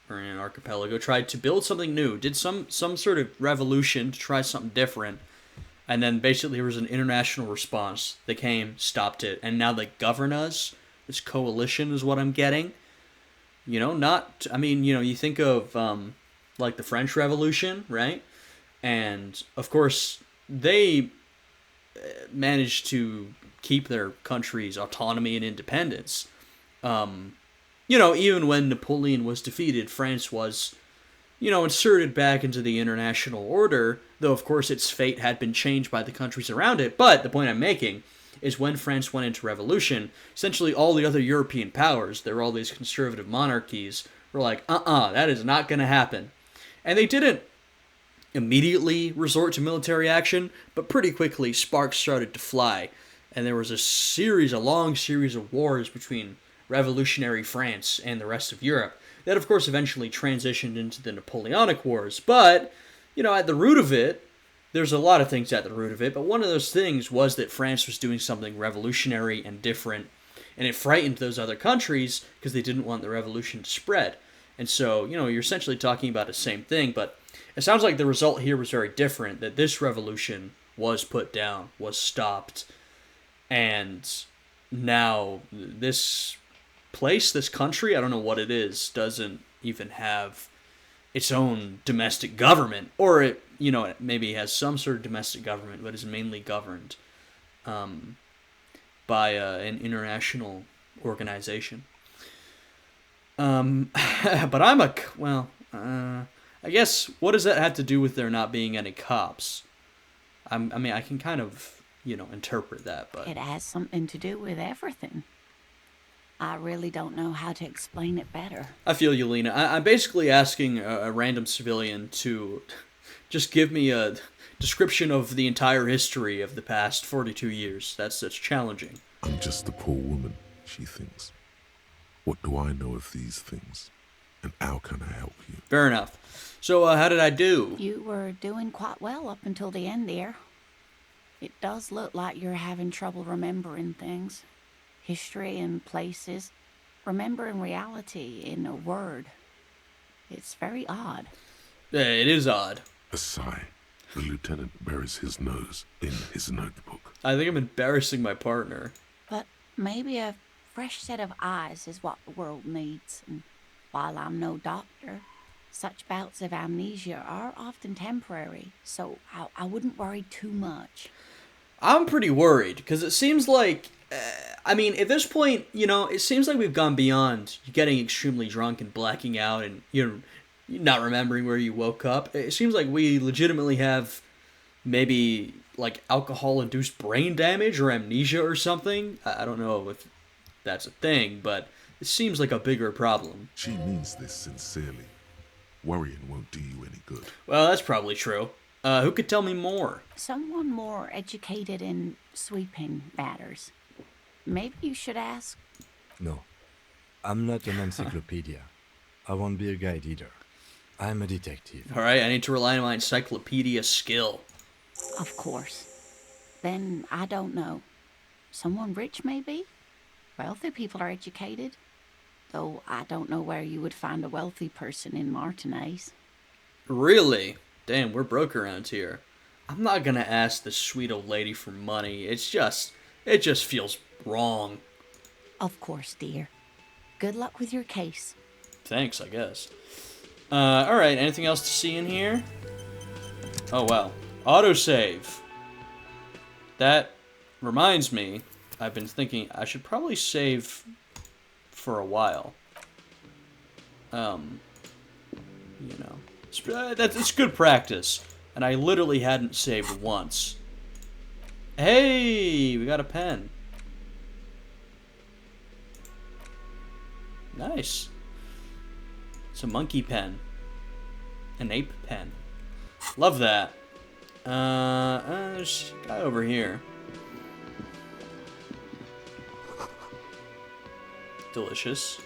or in an archipelago, tried to build something new, did some sort of revolution to try something different, and then basically there was an international response. They came, stopped it, and now they govern us. This coalition is what I'm getting. You know, not, I mean, you know, you think of, like, the French Revolution, right? And, of course, they managed to keep their country's autonomy and independence. You know, even when Napoleon was defeated, France was, you know, inserted back into the international order, though, of course, its fate had been changed by the countries around it. But the point I'm making is when France went into revolution, essentially all the other European powers, there were all these conservative monarchies, were like, that is not going to happen. And they didn't immediately resort to military action, but pretty quickly sparks started to fly. And there was a long series of wars between revolutionary France and the rest of Europe that, of course, eventually transitioned into the Napoleonic Wars. But, you know, at the root of it, there's a lot of things at the root of it, but one of those things was that France was doing something revolutionary and different, and it frightened those other countries because they didn't want the revolution to spread. And so, you know, you're essentially talking about the same thing, but it sounds like the result here was very different, that this revolution was put down, was stopped, and now this place, this country, I don't know what it is, doesn't even have its own domestic government, or it, you know, it maybe has some sort of domestic government, but is mainly governed by an international organization. But I guess, what does that have to do with there not being any cops? I mean, I can kind of, you know, interpret that, but... It has something to do with everything. I really don't know how to explain it better. I feel you, Lena. I'm basically asking a random civilian to just give me a description of the entire history of the past 42 years. That's challenging. I'm just a poor woman, she thinks. What do I know of these things? And how can I help you? Fair enough. So, how did I do? You were doing quite well up until the end there. It does look like you're having trouble remembering things. History and places. Remembering reality in a word. It's very odd. Yeah, it is odd. A sigh. The lieutenant buries his nose in his notebook. I think I'm embarrassing my partner. But maybe a fresh set of eyes is what the world needs. And while I'm no doctor, such bouts of amnesia are often temporary, so I wouldn't worry too much. I'm pretty worried, because it seems like, I mean, at this point, you know, it seems like we've gone beyond getting extremely drunk and blacking out and, you know, not remembering where you woke up. It seems like we legitimately have maybe, like, alcohol-induced brain damage or amnesia or something. I don't know if that's a thing, but it seems like a bigger problem. She means this sincerely. Worrying won't do you any good. Well, that's probably true. Who could tell me more? Someone more educated in sweeping matters. Maybe you should ask. No, I'm not an encyclopedia. I won't be a guide either. I'm a detective. All right, I need to rely on my encyclopedia skill. Of course. Then I don't know. Someone rich, maybe? Wealthy people are educated. Though I don't know where you would find a wealthy person in Martinez. Really? Damn, we're broke around here. I'm not gonna ask this sweet old lady for money. It just feels wrong. Of course, dear. Good luck with your case. Thanks, I guess. Alright, anything else to see in here? Oh, wow. Autosave. That reminds me, I've been thinking I should probably save for a while. You know, it's good practice. And I literally hadn't saved once. Hey, we got a pen. Nice. It's a monkey pen. An ape pen. Love that. There's a guy over here. Delicious.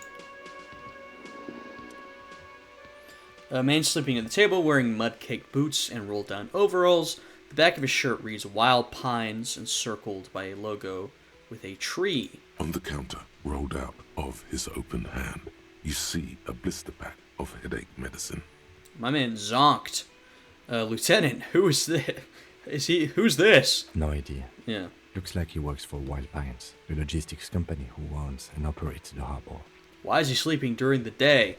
A man sleeping at the table wearing mud-caked boots and rolled-down overalls. The back of his shirt reads Wild Pines, encircled by a logo with a tree. On the counter, rolled out of his open hand, you see a blister pack of headache medicine. My man zonked. Lieutenant, who is this? Who's this? No idea. Yeah. Looks like he works for Wild Pines, the logistics company who owns and operates the harbor. Why is he sleeping during the day?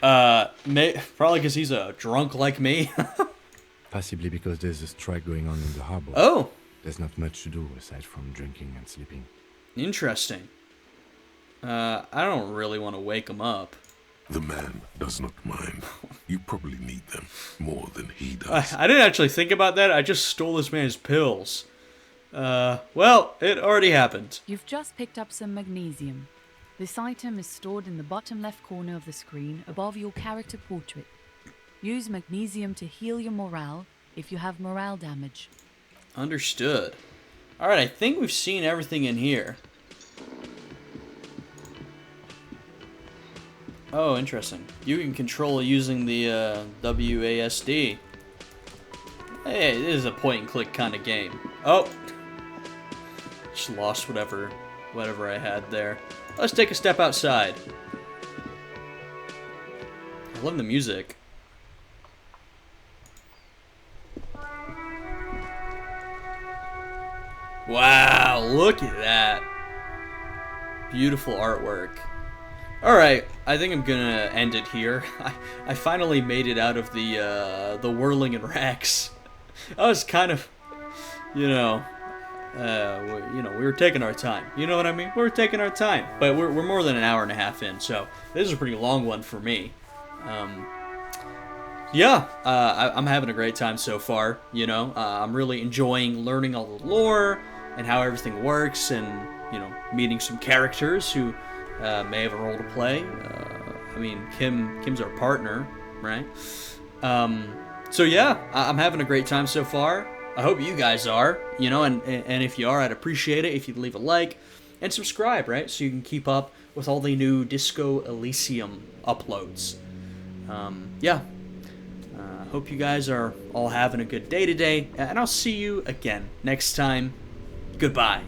Probably because he's a drunk like me. Possibly because there's a strike going on in the harbor. Oh! There's not much to do aside from drinking and sleeping. Interesting. I don't really want to wake him up. The man does not mind. You probably need them more than he does. I didn't actually think about that. I just stole this man's pills. Well, it already happened. You've just picked up some magnesium. This item is stored in the bottom left corner of the screen above your character portrait. Use magnesium to heal your morale if you have morale damage. Understood. Alright, I think we've seen everything in here. Oh, interesting. You can control it using the WASD. Hey, it is a point-and-click kind of game. Oh! Just lost whatever I had there. Let's take a step outside. I love the music. Wow, look at that. Beautiful artwork. Alright, I think I'm gonna end it here. I finally made it out of the whirling and racks. I was kind of, we were taking our time. You know what I mean? We were taking our time. But we're more than an hour and a half in, so this is a pretty long one for me. I'm having a great time so far, I'm really enjoying learning all the lore and how everything works and, meeting some characters who may have a role to play. Kim's our partner, right? I'm having a great time so far. I hope you guys are, and if you are, I'd appreciate it if you'd leave a like and subscribe, right? So you can keep up with all the new Disco Elysium uploads. Hope you guys are all having a good day today, and I'll see you again next time. Goodbye.